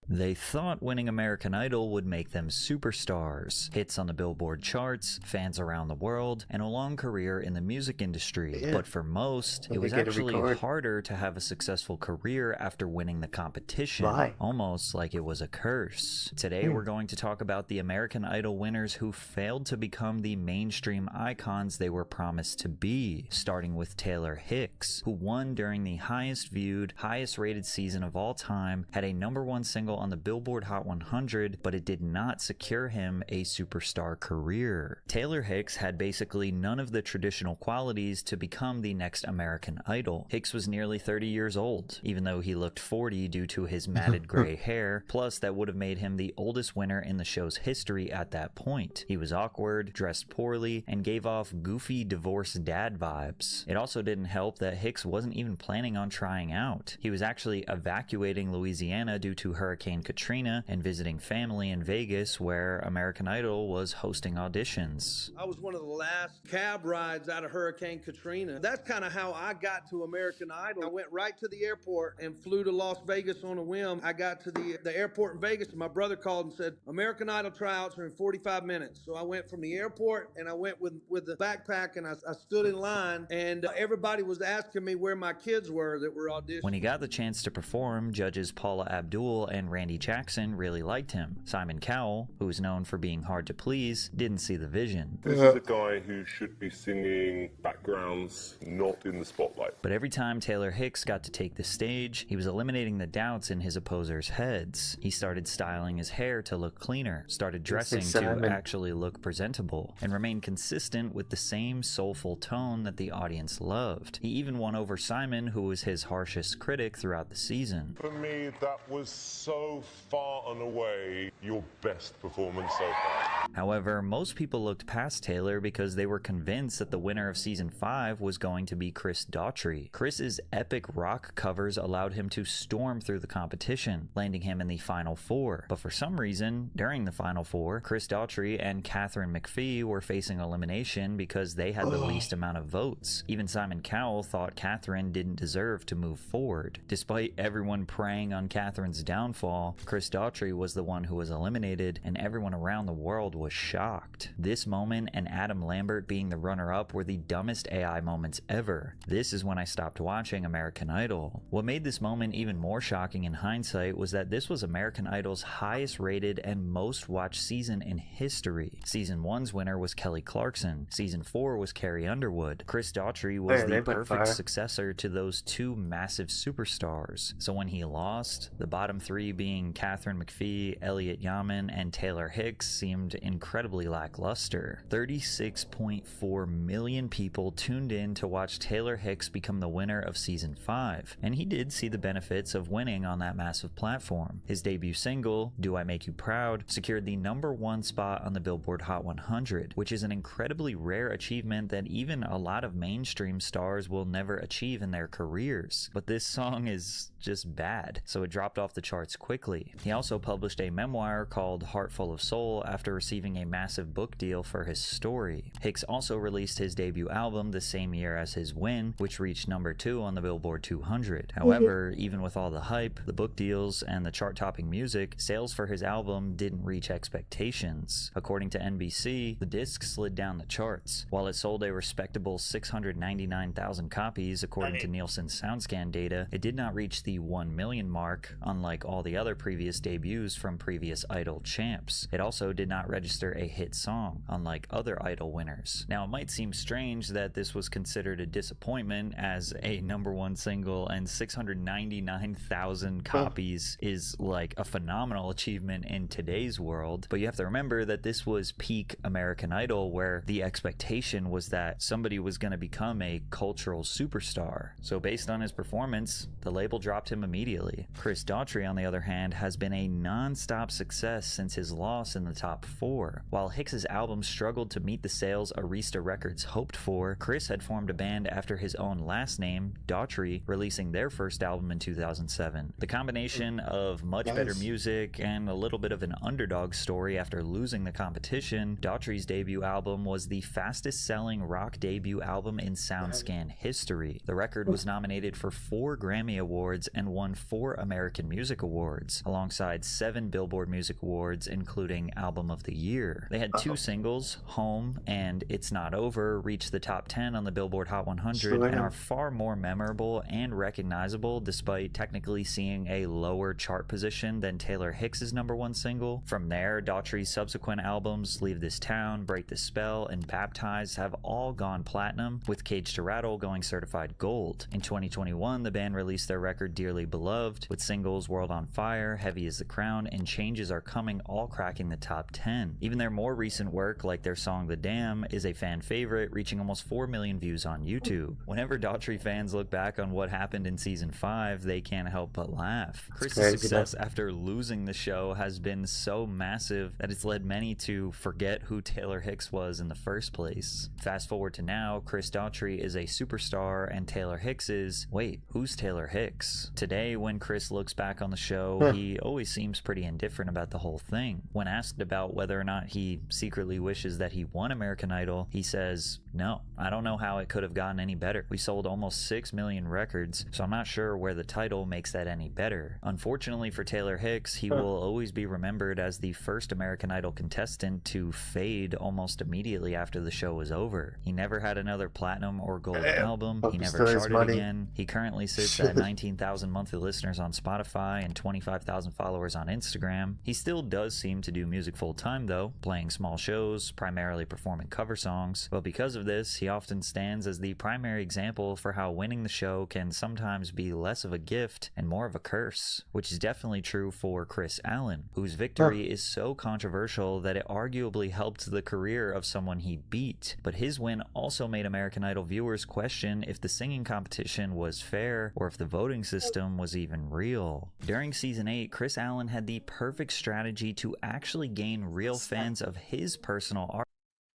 Speaker 10: They thought winning American Idol would make them superstars, hits on the Billboard charts, fans around the world, and a long career in the music industry.
Speaker 1: Yeah.
Speaker 10: But for most, it was actually harder to have a successful career after winning the competition.
Speaker 1: Why?
Speaker 10: Almost like it was a curse. Today we're going to talk about the American Idol winners who failed to become the mainstream icons they were promised to be, starting with Taylor Hicks, who won during the highest viewed, highest rated season of all time, had a #1 single on the Billboard Hot 100, but it did not secure him a superstar career. Taylor Hicks had basically none of the traditional qualities to become the next American Idol. Hicks was nearly 30 years old, even though he looked 40 due to his matted gray hair, plus that would have made him the oldest winner in the show's history at that point. He was awkward, dressed poorly, and gave off goofy divorced dad vibes. It also didn't help that Hicks wasn't even planning on trying out. He was actually evacuating Louisiana due to Hurricane Katrina and visiting family in Vegas where American Idol was hosting auditions.
Speaker 11: I was one of the last cab rides out of Hurricane Katrina. That's kind of how I got to American Idol. I went right to the airport and flew to Las Vegas on a whim. I got to the airport in Vegas and my brother called and said, American Idol tryouts are in 45 minutes. So I went from the airport and I went with the backpack and I stood in line and everybody was asking me where my kids were that were auditioning.
Speaker 10: When he got the chance to perform, judges Paula Abdul and Randy Jackson really liked him. Simon Cowell, who is known for being hard to please, didn't see the vision.
Speaker 13: This is a guy who should be singing backgrounds, not in the spotlight.
Speaker 10: But every time Taylor Hicks got to take the stage, he was eliminating the doubts in his opposers' heads. He started styling his hair to look cleaner, started dressing to actually look presentable, and remained consistent with the same soulful tone that the audience loved. He even won over Simon, who was his harshest critic throughout the season.
Speaker 13: For me, that was so far and away your best performance so far.
Speaker 10: However, most people looked past Taylor because they were convinced that the winner of season 5 was going to be Chris Daughtry. Chris's epic rock covers allowed him to storm through the competition, landing him in the final 4. But for some reason, during the final 4, Chris Daughtry and Katharine McPhee were facing elimination because they had the least amount of votes. Even Simon Cowell thought Katharine didn't deserve to move forward. Despite everyone preying on Katharine's downfall, Chris Daughtry was the one who was eliminated, and everyone around the world was shocked. This moment and Adam Lambert being the runner-up were the dumbest AI moments ever. This is when I stopped watching American Idol. What made this moment even more shocking in hindsight was that this was American Idol's highest rated and most watched season in history. Season 1's winner was Kelly Clarkson. Season 4 was Carrie Underwood. Chris Daughtry was the perfect successor to those two massive superstars. So when he lost, the bottom 3 being Katharine McPhee, Elliot Yamin, and Taylor Hicks seemed incredibly lackluster. 36.4 million people tuned in to watch Taylor Hicks become the winner of season 5, and he did see the benefits of winning on that massive platform. His debut single, Do I Make You Proud, secured the #1 spot on the Billboard Hot 100, which is an incredibly rare achievement that even a lot of mainstream stars will never achieve in their careers. But this song is just bad, so it dropped off the charts quickly. He also published a memoir called Heart Full of Soul after receiving a massive book deal for his story. Hicks also released his debut album the same year as his win, which reached #2 on the Billboard 200. However, even with all the hype, the book deals, and the chart-topping music, sales for his album didn't reach expectations. According to NBC, the disc slid down the charts. While it sold a respectable 699,000 copies according to Nielsen's SoundScan data, it did not reach the 1 million mark, unlike all the other previous debuts from previous Idol champs. It also did not register register a hit song, unlike other Idol winners. Now, it might seem strange that this was considered a disappointment, as a #1 single and 699,000 copies is like a phenomenal achievement in today's world, but you have to remember that this was peak American Idol, where the expectation was that somebody was going to become a cultural superstar. So based on his performance, the label dropped him immediately. Chris Daughtry, on the other hand, has been a non-stop success since his loss in the top 4. While Hicks's album struggled to meet the sales Arista Records hoped for, Chris had formed a band after his own last name, Daughtry, releasing their first album in 2007. The combination of much better music and a little bit of an underdog story after losing the competition, Daughtry's debut album was the fastest selling rock debut album in SoundScan history. The record was nominated for 4 Grammy Awards and won 4 American Music Awards, alongside 7 Billboard Music Awards, including Album of the Year. They had 2 singles, Home and It's Not Over, reach the top 10 on the Billboard Hot 100 and are far more memorable and recognizable, despite technically seeing a lower chart position than Taylor Hicks's #1 single. From there, Daughtry's subsequent albums, Leave This Town, Break the Spell, and Baptized, have all gone platinum, with Cage to Rattle going certified gold. In 2021, the band released their record Dearly Beloved, with singles World on Fire, Heavy as the Crown, and Changes Are Coming all cracking the top 10. Even their more recent work, like their song The Dam, is a fan favorite, reaching almost 4 million views on YouTube. Whenever Daughtry fans look back on what happened in season 5, they can't help but laugh. Chris's success after losing the show has been so massive that it's led many to forget who Taylor Hicks was in the first place. Fast forward to now, Chris Daughtry is a superstar and Taylor Hicks is, wait, who's Taylor Hicks? Today, when Chris looks back on the show, he always seems pretty indifferent about the whole thing. When asked about whether or not he secretly wishes that he won American Idol, he says, no, I don't know how it could have gotten any better. We sold almost 6 million records, so I'm not sure where the title makes that any better. Unfortunately for Taylor Hicks, he will always be remembered as the first American Idol contestant to fade almost immediately after the show was over. He never had another platinum or gold album. He never charted again. He currently sits at 19,000 monthly listeners on Spotify and 25,000 followers on Instagram. He still does seem to do music full time though, playing small shows, primarily performing cover songs, but because of this, he often stands as the primary example for how winning the show can sometimes be less of a gift and more of a curse, which is definitely true for Chris Allen, whose victory is so controversial that it arguably helped the career of someone he beat. But his win also made American Idol viewers question if the singing competition was fair or if the voting system was even real. During season 8, Chris Allen had the perfect strategy to actually gain real fans of his personal art.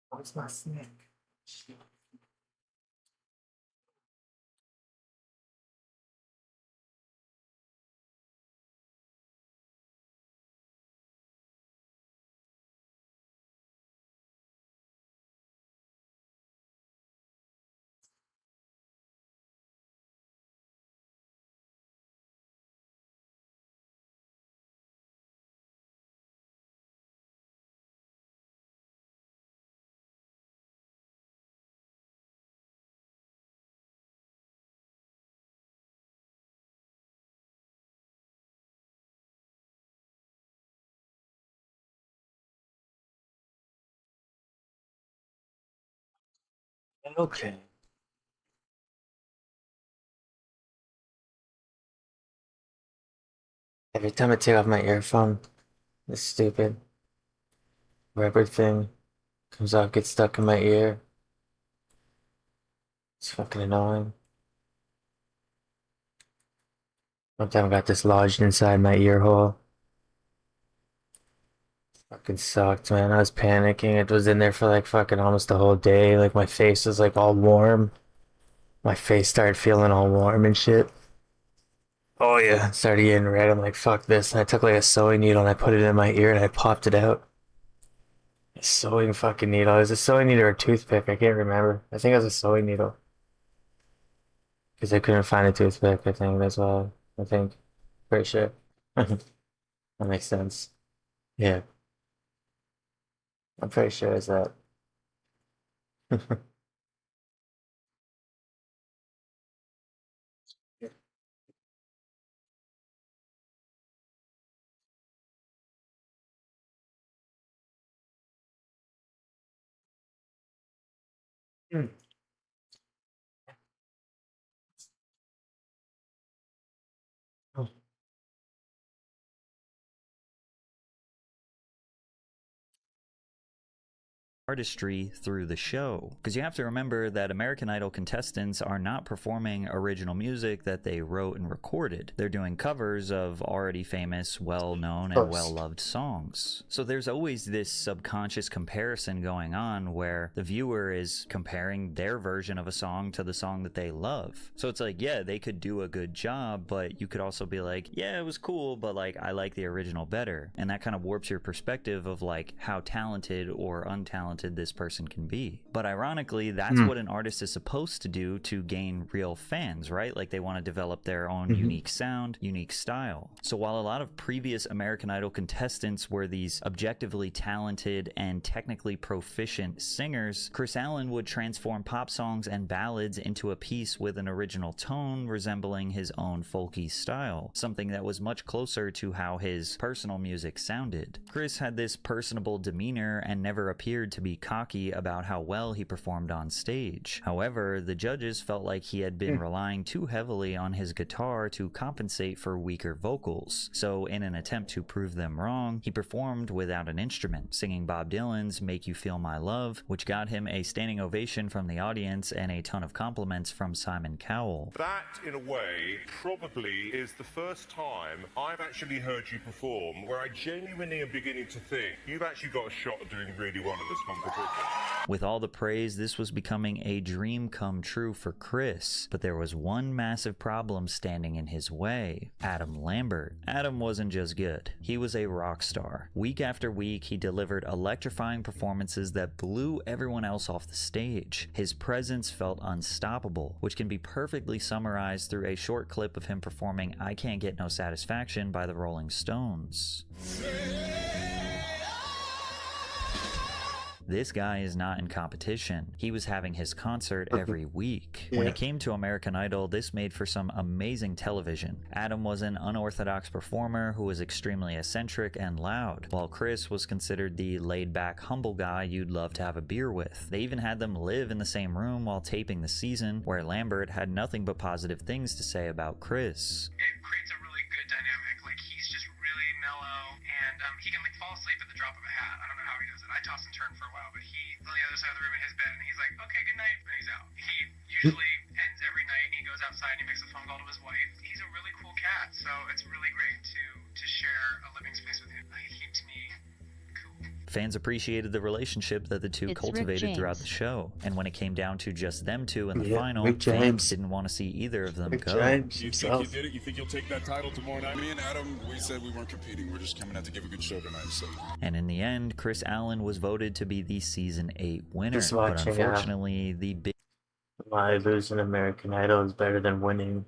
Speaker 1: What's my snack? Okay. Every time I take off my earphone, this stupid rubber thing comes off, gets stuck in my ear. It's fucking annoying. One time I got this lodged inside my ear hole. Fucking sucked, man. I was panicking. It was in there for like fucking almost the whole day. Like my face was like all warm. My face started feeling all warm and shit. Oh yeah, started getting red. I'm like, fuck this. And I took like a sewing needle and I put it in my ear and I popped it out. A sewing fucking needle. It was a sewing needle or a toothpick. I can't remember. I think it was a sewing needle. Because I couldn't find a toothpick, I think. That's why. I think. Pretty sure. That makes sense. Yeah. I'm pretty sure it's that.
Speaker 10: artistry through the show. Because you have to remember that American Idol contestants are not performing original music that they wrote and recorded. They're doing covers of already famous, well-known, and well-loved songs. So there's always this subconscious comparison going on where the viewer is comparing their version of a song to the song that they love. So it's like, yeah, they could do a good job, but you could also be like, yeah, it was cool, but like, I like the original better. And that kind of warps your perspective of like how talented or untalented this person can be. But ironically, that's what an artist is supposed to do to gain real fans, right? Like they want to develop their own unique sound, unique style. So while a lot of previous American Idol contestants were these objectively talented and technically proficient singers, Chris Allen would transform pop songs and ballads into a piece with an original tone resembling his own folky style, something that was much closer to how his personal music sounded. Chris had this personable demeanor and never appeared to be cocky about how well he performed on stage. However, the judges felt like he had been relying too heavily on his guitar to compensate for weaker vocals. So in an attempt to prove them wrong, he performed without an instrument, singing Bob Dylan's Make You Feel My Love, which got him a standing ovation from the audience and a ton of compliments from Simon Cowell.
Speaker 2: That, in a way, probably is the first time I've actually heard you perform where I genuinely am beginning to think you've actually got a shot at doing really well in this competition.
Speaker 10: With all the praise, this was becoming a dream come true for Chris, but there was one massive problem standing in his way: Adam Lambert. Adam wasn't just good, he was a rock star. Week after week, he delivered electrifying performances that blew everyone else off the stage. His presence felt unstoppable, which can be perfectly summarized through a short clip of him performing I Can't Get No Satisfaction by the Rolling Stones. This guy is not in competition. He was having his concert every week. When it came to American Idol, this made for some amazing television. Adam was an unorthodox performer who was extremely eccentric and loud, while Chris was considered the laid-back, humble guy you'd love to have a beer with. They even had them live in the same room while taping the season, where Lambert had nothing but positive things to say about Chris.
Speaker 12: It creates a really good dynamic. Like, he's just really mellow, and he can like fall asleep at the drop of a hat. I don't know how he does it. I toss and turn for a while, but he's on the other side of the room in his bed, and he's like, okay, good night, and he's out. He usually ends every night, and he goes outside and he makes a phone call to his wife. He's a really cool cat, so it's really great to share a living space with him. He keeps me cool.
Speaker 10: Fans appreciated the relationship that the two cultivated throughout the show, and when it came down to just them two in the final, fans didn't want to see either of them go.
Speaker 23: You think you did it? You think you'll take that title tomorrow night? Me and Adam, we said we weren't competing. We're just coming out to give a good show tonight. So.
Speaker 10: And in the end, Chris Allen was voted to be the Season 8 winner,
Speaker 1: Just
Speaker 10: but
Speaker 1: watching,
Speaker 10: unfortunately, the big...
Speaker 1: Why losing American Idol is better than winning.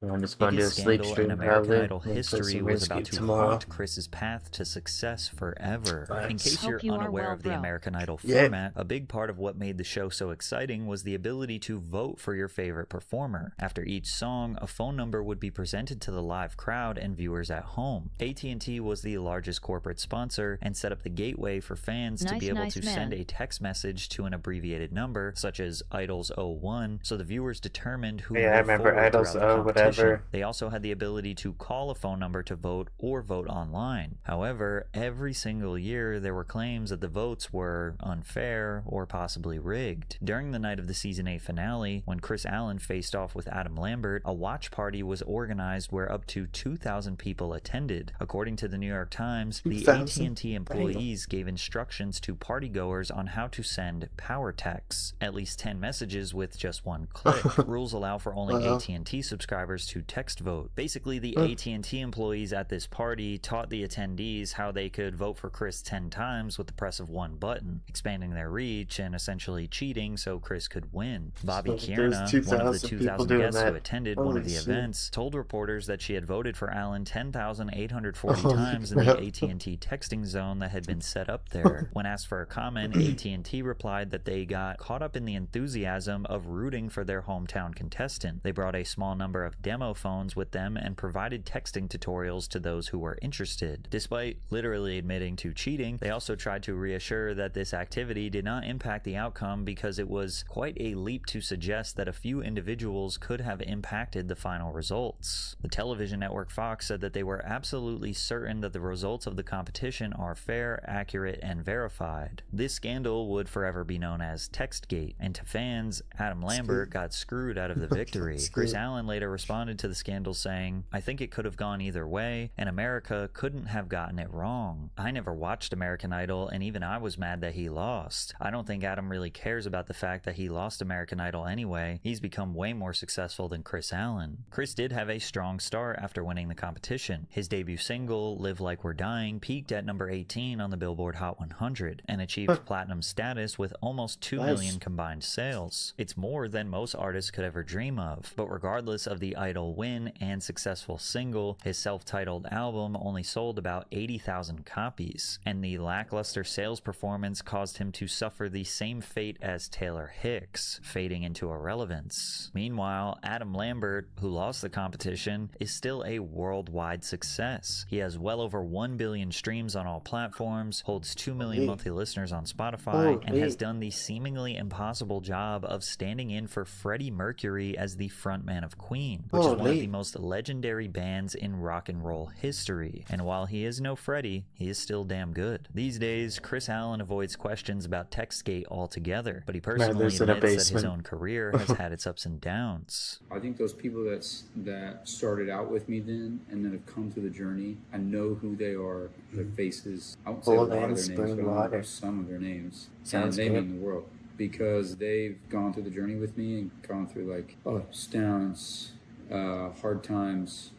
Speaker 1: I'm just going to do a sleep
Speaker 10: scandal
Speaker 1: stream
Speaker 10: in American
Speaker 1: probably.
Speaker 10: Idol history was about to haunt Chris's path to success forever. In case you're unaware of the American Idol format, a big part of what made the show so exciting was the ability to vote for your favorite performer. After each song, a phone number would be presented to the live crowd and viewers at home. AT&T was the largest corporate sponsor and set up the gateway for fans to be able to send a text message to an abbreviated number, such as Idols 01, so the viewers determined who
Speaker 1: I remember Idols whatever.
Speaker 10: They also had the ability to call a phone number to vote or vote online. However, every single year there were claims that the votes were unfair or possibly rigged. During the night of the Season 8 finale, when Chris Allen faced off with Adam Lambert, a watch party was organized where up to 2,000 people attended. According to the New York Times, the AT&T employees gave instructions to partygoers on how to send power texts, at least 10 messages with just one click. Rules allow for only AT&T subscribers to text vote. Basically, the AT&T employees at this party taught the attendees how they could vote for Chris 10 times with the press of one button, expanding their reach and essentially cheating so Chris could win. Bobby Kierna, one of the 2,000 guests who attended one of the events, told reporters that she had voted for Allen 10,840 times in the AT&T texting zone that had been set up there. When asked for a comment, AT&T replied that they got caught up in the enthusiasm of rooting for their hometown contestant. They brought a small number of demo phones with them and provided texting tutorials to those who were interested. Despite literally admitting to cheating, they also tried to reassure that this activity did not impact the outcome because it was quite a leap to suggest that a few individuals could have impacted the final results. The television network Fox said that they were absolutely certain that the results of the competition are fair, accurate, and verified. This scandal would forever be known as Textgate, and to fans, Adam Lambert got screwed out of the victory. Chris Allen later responded to the scandal saying, "I think it could have gone either way, and America couldn't have gotten it wrong. I never watched American Idol, and even I was mad that he lost. I don't think Adam really cares about the fact that he lost American Idol anyway. He's become way more successful than Chris Allen." Chris did have a strong start after winning the competition. His debut single, Live Like We're Dying, peaked at number 18 on the Billboard Hot 100 and achieved platinum status with almost 2 million combined sales. It's more than most artists could ever dream of. But regardless of the Idol win and successful single, his self-titled album only sold about 80,000 copies, and the lackluster sales performance caused him to suffer the same fate as Taylor Hicks, fading into irrelevance. Meanwhile, Adam Lambert, who lost the competition, is still a worldwide success. He has well over 1 billion streams on all platforms, holds 2 million monthly listeners on Spotify, and has done the seemingly impossible job of standing in for Freddie Mercury as the frontman of Queen, which is one of the most legendary bands in rock and roll history. And while he is no Freddie, he is still damn good. These days, Chris Allen avoids questions about Textgate altogether, but he personally admits that his own career has had its ups and downs.
Speaker 14: I think those people that started out with me then and then have come through the journey, I know who they are, their faces. I won't say a lot of their names, but I know some of their names. And they mean the world, because they've gone through the journey with me and gone through like ups, downs, hard times,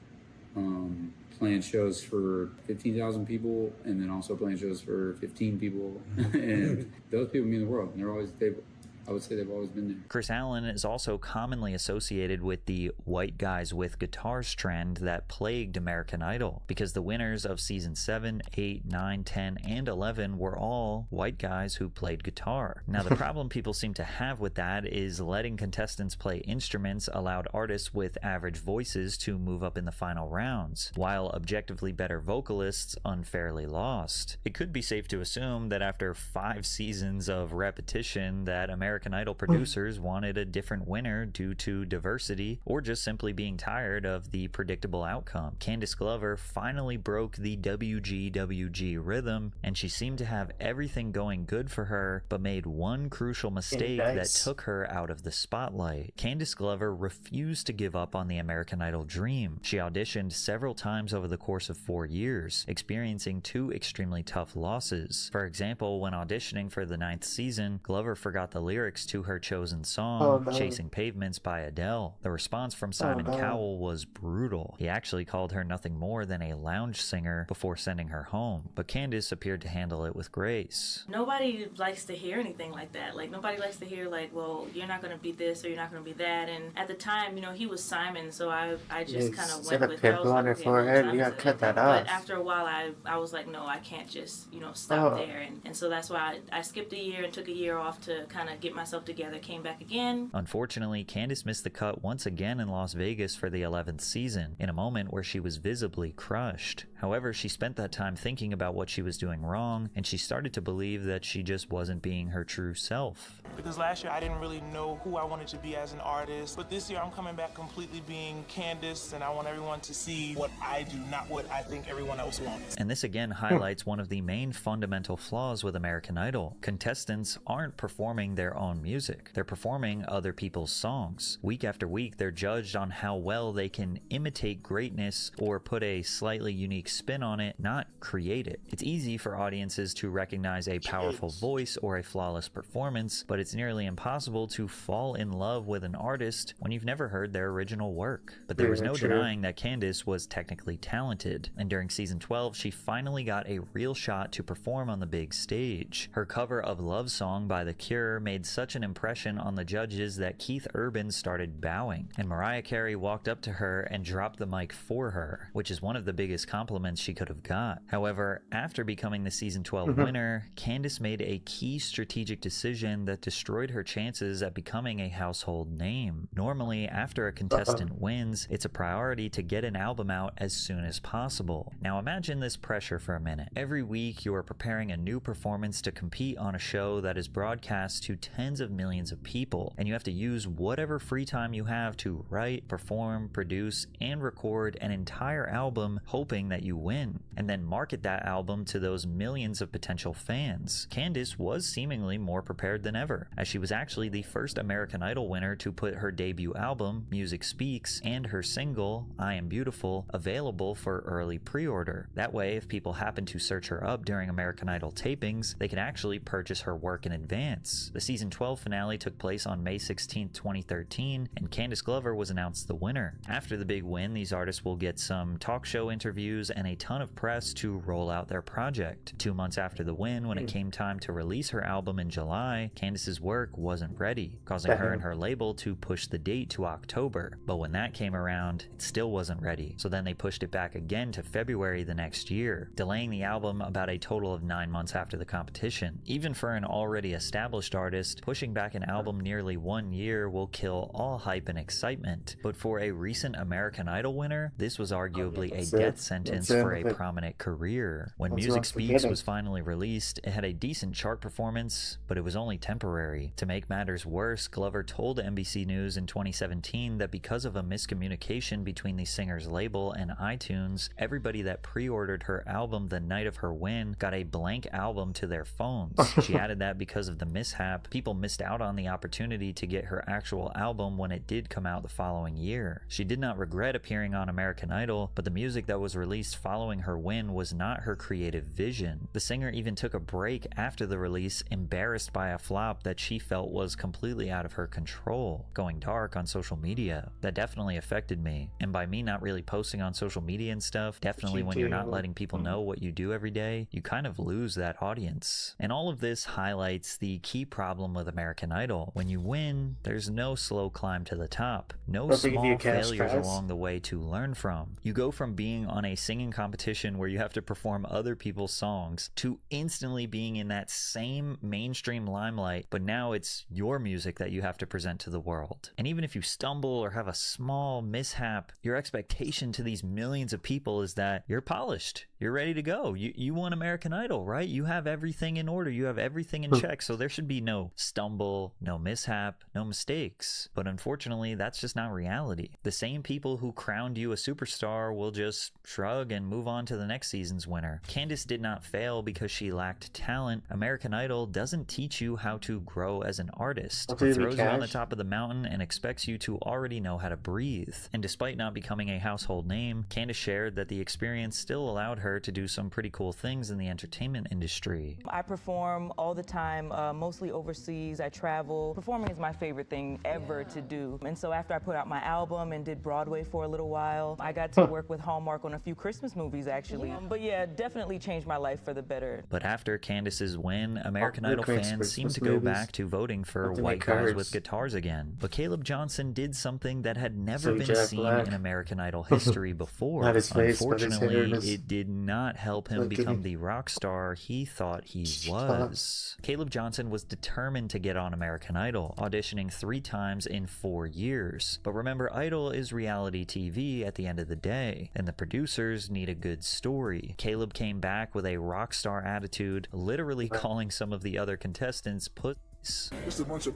Speaker 14: playing shows for 15,000 people and then also playing shows for 15 people. And those people mean the world. And I would say they've always been there.
Speaker 10: Chris Allen is also commonly associated with the white guys with guitars trend that plagued American Idol, because the winners of season 7, 8, 9, 10, and 11 were all white guys who played guitar. Now, the problem people seem to have with that is letting contestants play instruments allowed artists with average voices to move up in the final rounds, while objectively better vocalists unfairly lost. It could be safe to assume that after 5 seasons of repetition that American Idol producers wanted a different winner due to diversity or just simply being tired of the predictable outcome. Candice Glover finally broke the WGWG rhythm, and she seemed to have everything going good for her, but made one crucial mistake that took her out of the spotlight. Candice Glover refused to give up on the American Idol dream. She auditioned several times over the course of 4 years, experiencing 2 extremely tough losses. For example, when auditioning for the 9th season, Glover forgot the lyrics to her chosen song, Chasing Pavements by Adele. The response from Simon Cowell was brutal. He actually called her nothing more than a lounge singer before sending her home, but Candice appeared to handle it with grace.
Speaker 18: Nobody likes to hear anything like that. Like, nobody likes to hear, like, well, you're not going to be this or you're not going to be that. And at the time, you know, he was Simon, so I just kind of went with it.
Speaker 1: Pimple on her forehead, you gotta cut that off.
Speaker 18: But after a while, I was like, no, I can't just, you know, stop there. And so that's why I skipped a year and took a year off to kind of get myself together, came back again.
Speaker 10: Unfortunately, Candice missed the cut once again in Las Vegas for the 11th season, in a moment where she was visibly crushed. However, she spent that time thinking about what she was doing wrong, and she started to believe that she just wasn't being her true self.
Speaker 19: Because last year I didn't really know who I wanted to be as an artist, but this year I'm coming back completely being Candice, and I want everyone to see what I do, not what I think everyone else wants.
Speaker 10: And this again highlights one of the main fundamental flaws with American Idol. Contestants aren't performing their own music. They're performing other people's songs. Week after week, they're judged on how well they can imitate greatness or put a slightly unique spin on it, not create it. It's easy for audiences to recognize a powerful voice or a flawless performance, but it's nearly impossible to fall in love with an artist when you've never heard their original work. But there was no denying that Candice was technically talented, and during season 12, she finally got a real shot to perform on the big stage. Her cover of Love Song by The Cure made such an impression on the judges that Keith Urban started bowing, and Mariah Carey walked up to her and dropped the mic for her, which is one of the biggest compliments compliments she could have got. However, after becoming the season 12 winner, Candace made a key strategic decision that destroyed her chances at becoming a household name. Normally, after a contestant wins, it's a priority to get an album out as soon as possible. Now imagine this pressure for a minute. Every week you are preparing a new performance to compete on a show that is broadcast to tens of millions of people, and you have to use whatever free time you have to write, perform, produce, and record an entire album hoping that you win, and then market that album to those millions of potential fans. Candace was seemingly more prepared than ever, as she was actually the first American Idol winner to put her debut album, Music Speaks, and her single, I Am Beautiful, available for early pre-order. That way, if people happen to search her up during American Idol tapings, they can actually purchase her work in advance. The season 12 finale took place on May 16, 2013, and Candace Glover was announced the winner. After the big win, these artists will get some talk show interviews and a ton of press to roll out their project. 2 months after the win, when it came time to release her album in July, Candace's work wasn't ready, causing her and her label to push the date to October. But when that came around, it still wasn't ready, so then they pushed it back again to February the next year, delaying the album about a total of 9 months after the competition. Even for an already established artist, pushing back an album nearly 1 year will kill all hype and excitement. But for a recent American Idol winner, this was arguably a death sentence for a prominent career. When Music Speaks was finally released, it had a decent chart performance, but it was only temporary. To make matters worse, Glover told NBC News in 2017 that because of a miscommunication between the singer's label and iTunes, everybody that pre-ordered her album the night of her win got a blank album to their phones. She added that because of the mishap, people missed out on the opportunity to get her actual album when it did come out the following year. She did not regret appearing on American Idol, but the music that was released following her win was not her creative vision. The singer even took a break after the release, embarrassed by a flop that she felt was completely out of her control, going dark on social media. That definitely affected me, and by me not really posting on social media and stuff, definitely when you're not letting people know what you do every day, you kind of lose that audience. And all of this highlights the key problem with American Idol. When you win, there's no slow climb to the top, no small failures along the way to learn from. You go from being on a singing competition where you have to perform other people's songs to instantly being in that same mainstream limelight, but now it's your music that you have to present to the world. And even if you stumble or have a small mishap, your expectation to these millions of people is that you're polished, you're ready to go. You won American Idol, right? You have everything in order, you have everything in check, so there should be no stumble, no mishap, no mistakes. But unfortunately, that's just not reality. The same people who crowned you a superstar will just shrug and move on to the next season's winner. Candace did not fail because she lacked talent. American Idol doesn't teach you how to grow as an artist. It throws you on the top of the mountain and expects you to already know how to breathe. And despite not becoming a household name, Candace shared that the experience still allowed her to do some pretty cool things in the entertainment industry.
Speaker 15: I perform all the time, mostly overseas. I travel. Performing is my favorite thing ever to do. And so after I put out my album and did Broadway for a little while, I got to work with Hallmark on a few Christmas movies actually. But yeah, definitely changed my life for the better.
Speaker 10: But after Candace's win, American Idol fans seemed to go back to voting for white guys with guitars again. But Caleb Johnson did something that had never been seen in American Idol history before. Unfortunately, it did not help him become the rock star he thought he was. Caleb Johnson was determined to get on American Idol, auditioning 3 times in 4 years. But remember, Idol is reality TV at the end of the day, and the producers need a good story. Caleb came back with a rock star attitude, literally calling some of the other contestants pussies.
Speaker 23: Just a bunch of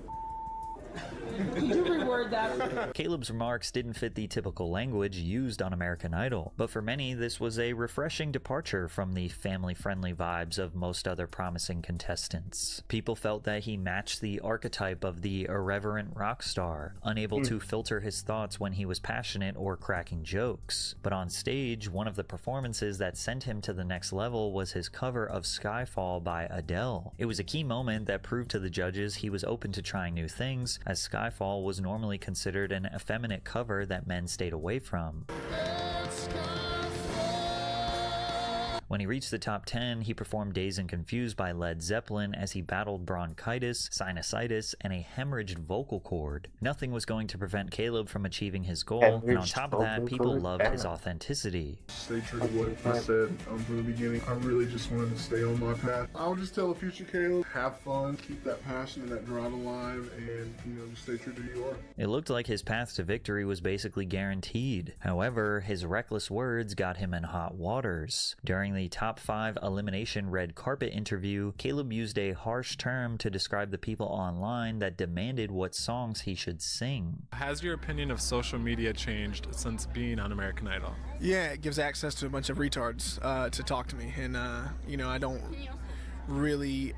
Speaker 15: Can you reword that?
Speaker 10: Caleb's remarks didn't fit the typical language used on American Idol, but for many this was a refreshing departure from the family-friendly vibes of most other promising contestants. People felt that he matched the archetype of the irreverent rock star, unable to filter his thoughts when he was passionate or cracking jokes. But on stage, one of the performances that sent him to the next level was his cover of Skyfall by Adele. It was a key moment that proved to the judges he was open to trying new things, as Skyfall was normally considered an effeminate cover that men stayed away from. When he reached the top 10, he performed Dazed and Confused by Led Zeppelin as he battled bronchitis, sinusitis, and a hemorrhaged vocal cord. Nothing was going to prevent Caleb from achieving his goal, and on top of that, people loved his authenticity.
Speaker 16: Stay true to what I said from the beginning. I really just wanted to stay on my path. I'll just tell the future Caleb, have fun, keep that passion and that drive alive, and just stay true to who you are.
Speaker 10: It looked like his path to victory was basically guaranteed. However, his reckless words got him in hot waters. During the top 5 elimination red carpet interview, Caleb used a harsh term to describe the people online that demanded what songs he should sing.
Speaker 20: Has your opinion of social media changed since being on American Idol?
Speaker 22: Yeah, it gives access to a bunch of retards to talk to me, and I don't really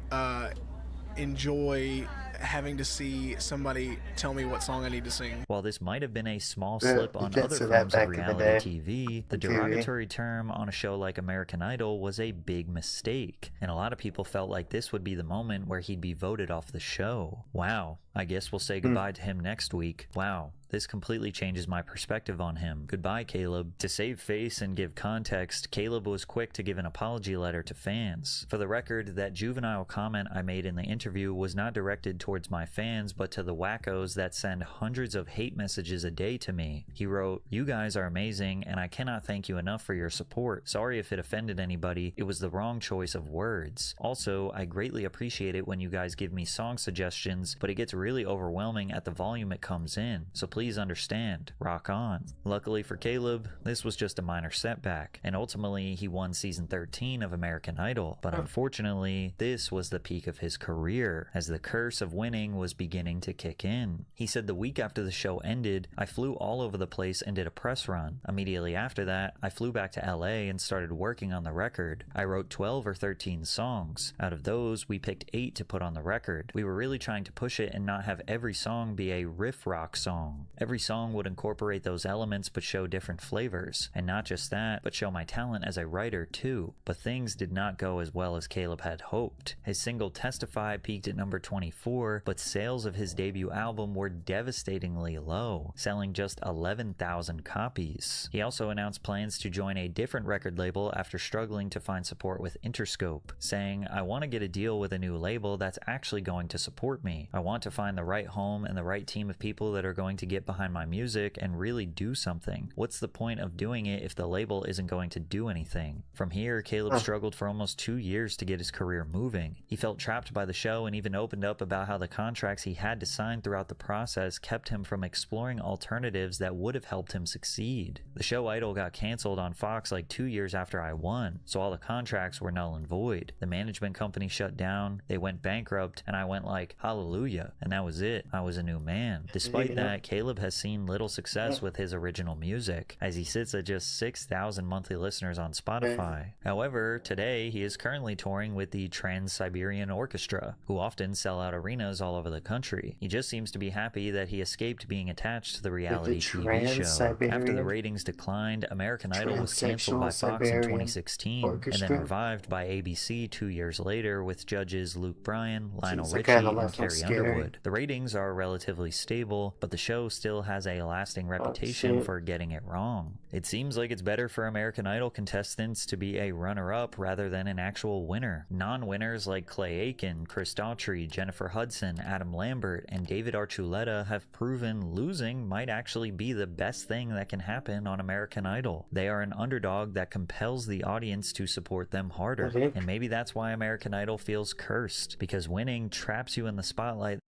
Speaker 22: enjoy having to see somebody tell me what song I need to sing.
Speaker 10: While this might have been a small slip on other forms of reality TV, the derogatory term on a show like American Idol was a big mistake, and a lot of people felt like this would be the moment where he'd be voted off the show. Wow, I guess we'll say goodbye to him next week. Wow. This completely changes my perspective on him. Goodbye, Caleb. To save face and give context, Caleb was quick to give an apology letter to fans. For the record, that juvenile comment I made in the interview was not directed towards my fans, but to the wackos that send hundreds of hate messages a day to me. He wrote, "You guys are amazing, and I cannot thank you enough for your support. Sorry if it offended anybody. It was the wrong choice of words. Also, I greatly appreciate it when you guys give me song suggestions, but it gets really overwhelming at the volume it comes in. So please understand. Rock on." Luckily for Caleb, this was just a minor setback, and ultimately he won season 13 of American Idol. But unfortunately, this was the peak of his career, as the curse of winning was beginning to kick in. He said the week after the show ended, "I flew all over the place and did a press run. Immediately after that, I flew back to LA and started working on the record. I wrote 12 or 13 songs. Out of those, we picked 8 to put on the record. We were really trying to push it and not have every song be a riff rock song. Every song would incorporate those elements but show different flavors. And not just that, but show my talent as a writer too." But things did not go as well as Caleb had hoped. His single Testify peaked at number 24, but sales of his debut album were devastatingly low, selling just 11,000 copies. He also announced plans to join a different record label after struggling to find support with Interscope, saying, "I want to get a deal with a new label that's actually going to support me. I want to find the right home and the right team of people that are going to get behind my music and really do something. What's the point of doing it if the label isn't going to do anything?" From here, Caleb struggled for almost 2 years to get his career moving. He felt trapped by the show and even opened up about how the contracts he had to sign throughout the process kept him from exploring alternatives that would have helped him succeed. The show Idol got canceled on Fox like 2 years after I won, so all the contracts were null and void. The management company shut down, they went bankrupt, and I went like, hallelujah, and that was it. I was a new man. Despite that, Caleb has seen little success with his original music, as he sits at just 6,000 monthly listeners on Spotify. However, today he is currently touring with the Trans-Siberian Orchestra, who often sell out arenas all over the country. He just seems to be happy that he escaped being attached to the reality TV show. After the ratings declined, American Idol was canceled by Fox in 2016, and then revived by ABC 2 years later with judges Luke Bryan, Lionel Richie, and Carrie Underwood. The ratings are relatively stable, but the show still has a lasting reputation for getting it wrong. It seems like it's better for American Idol contestants to be a runner-up rather than an actual winner. Non-winners like Clay Aiken, Chris Daughtry, Jennifer Hudson, Adam Lambert, and David Archuleta have proven losing might actually be the best thing that can happen on American Idol. They are an underdog that compels the audience to support them harder, and maybe that's why American Idol feels cursed, because winning traps you in the spotlight.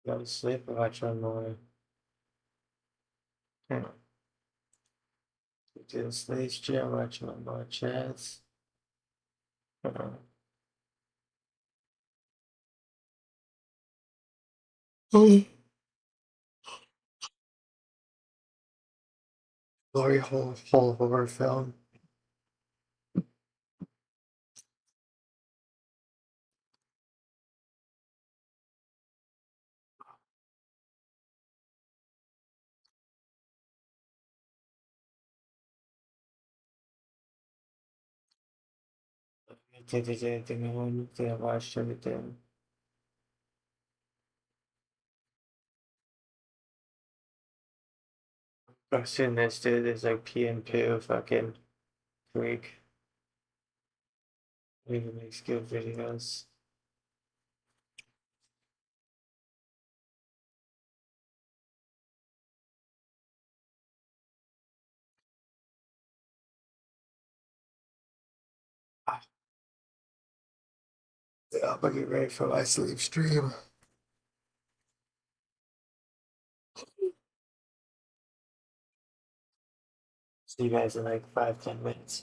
Speaker 1: Go to sleep or watch one more. Do the Slates chat, watch one more chats. Glory whole horror film. I think there's anything I want to watch everything. I've seen this dude. There's like PN2 fucking freak. He makes good videos. Yeah, I'm gonna get ready for my sleep stream. See you guys in like 5-10 minutes.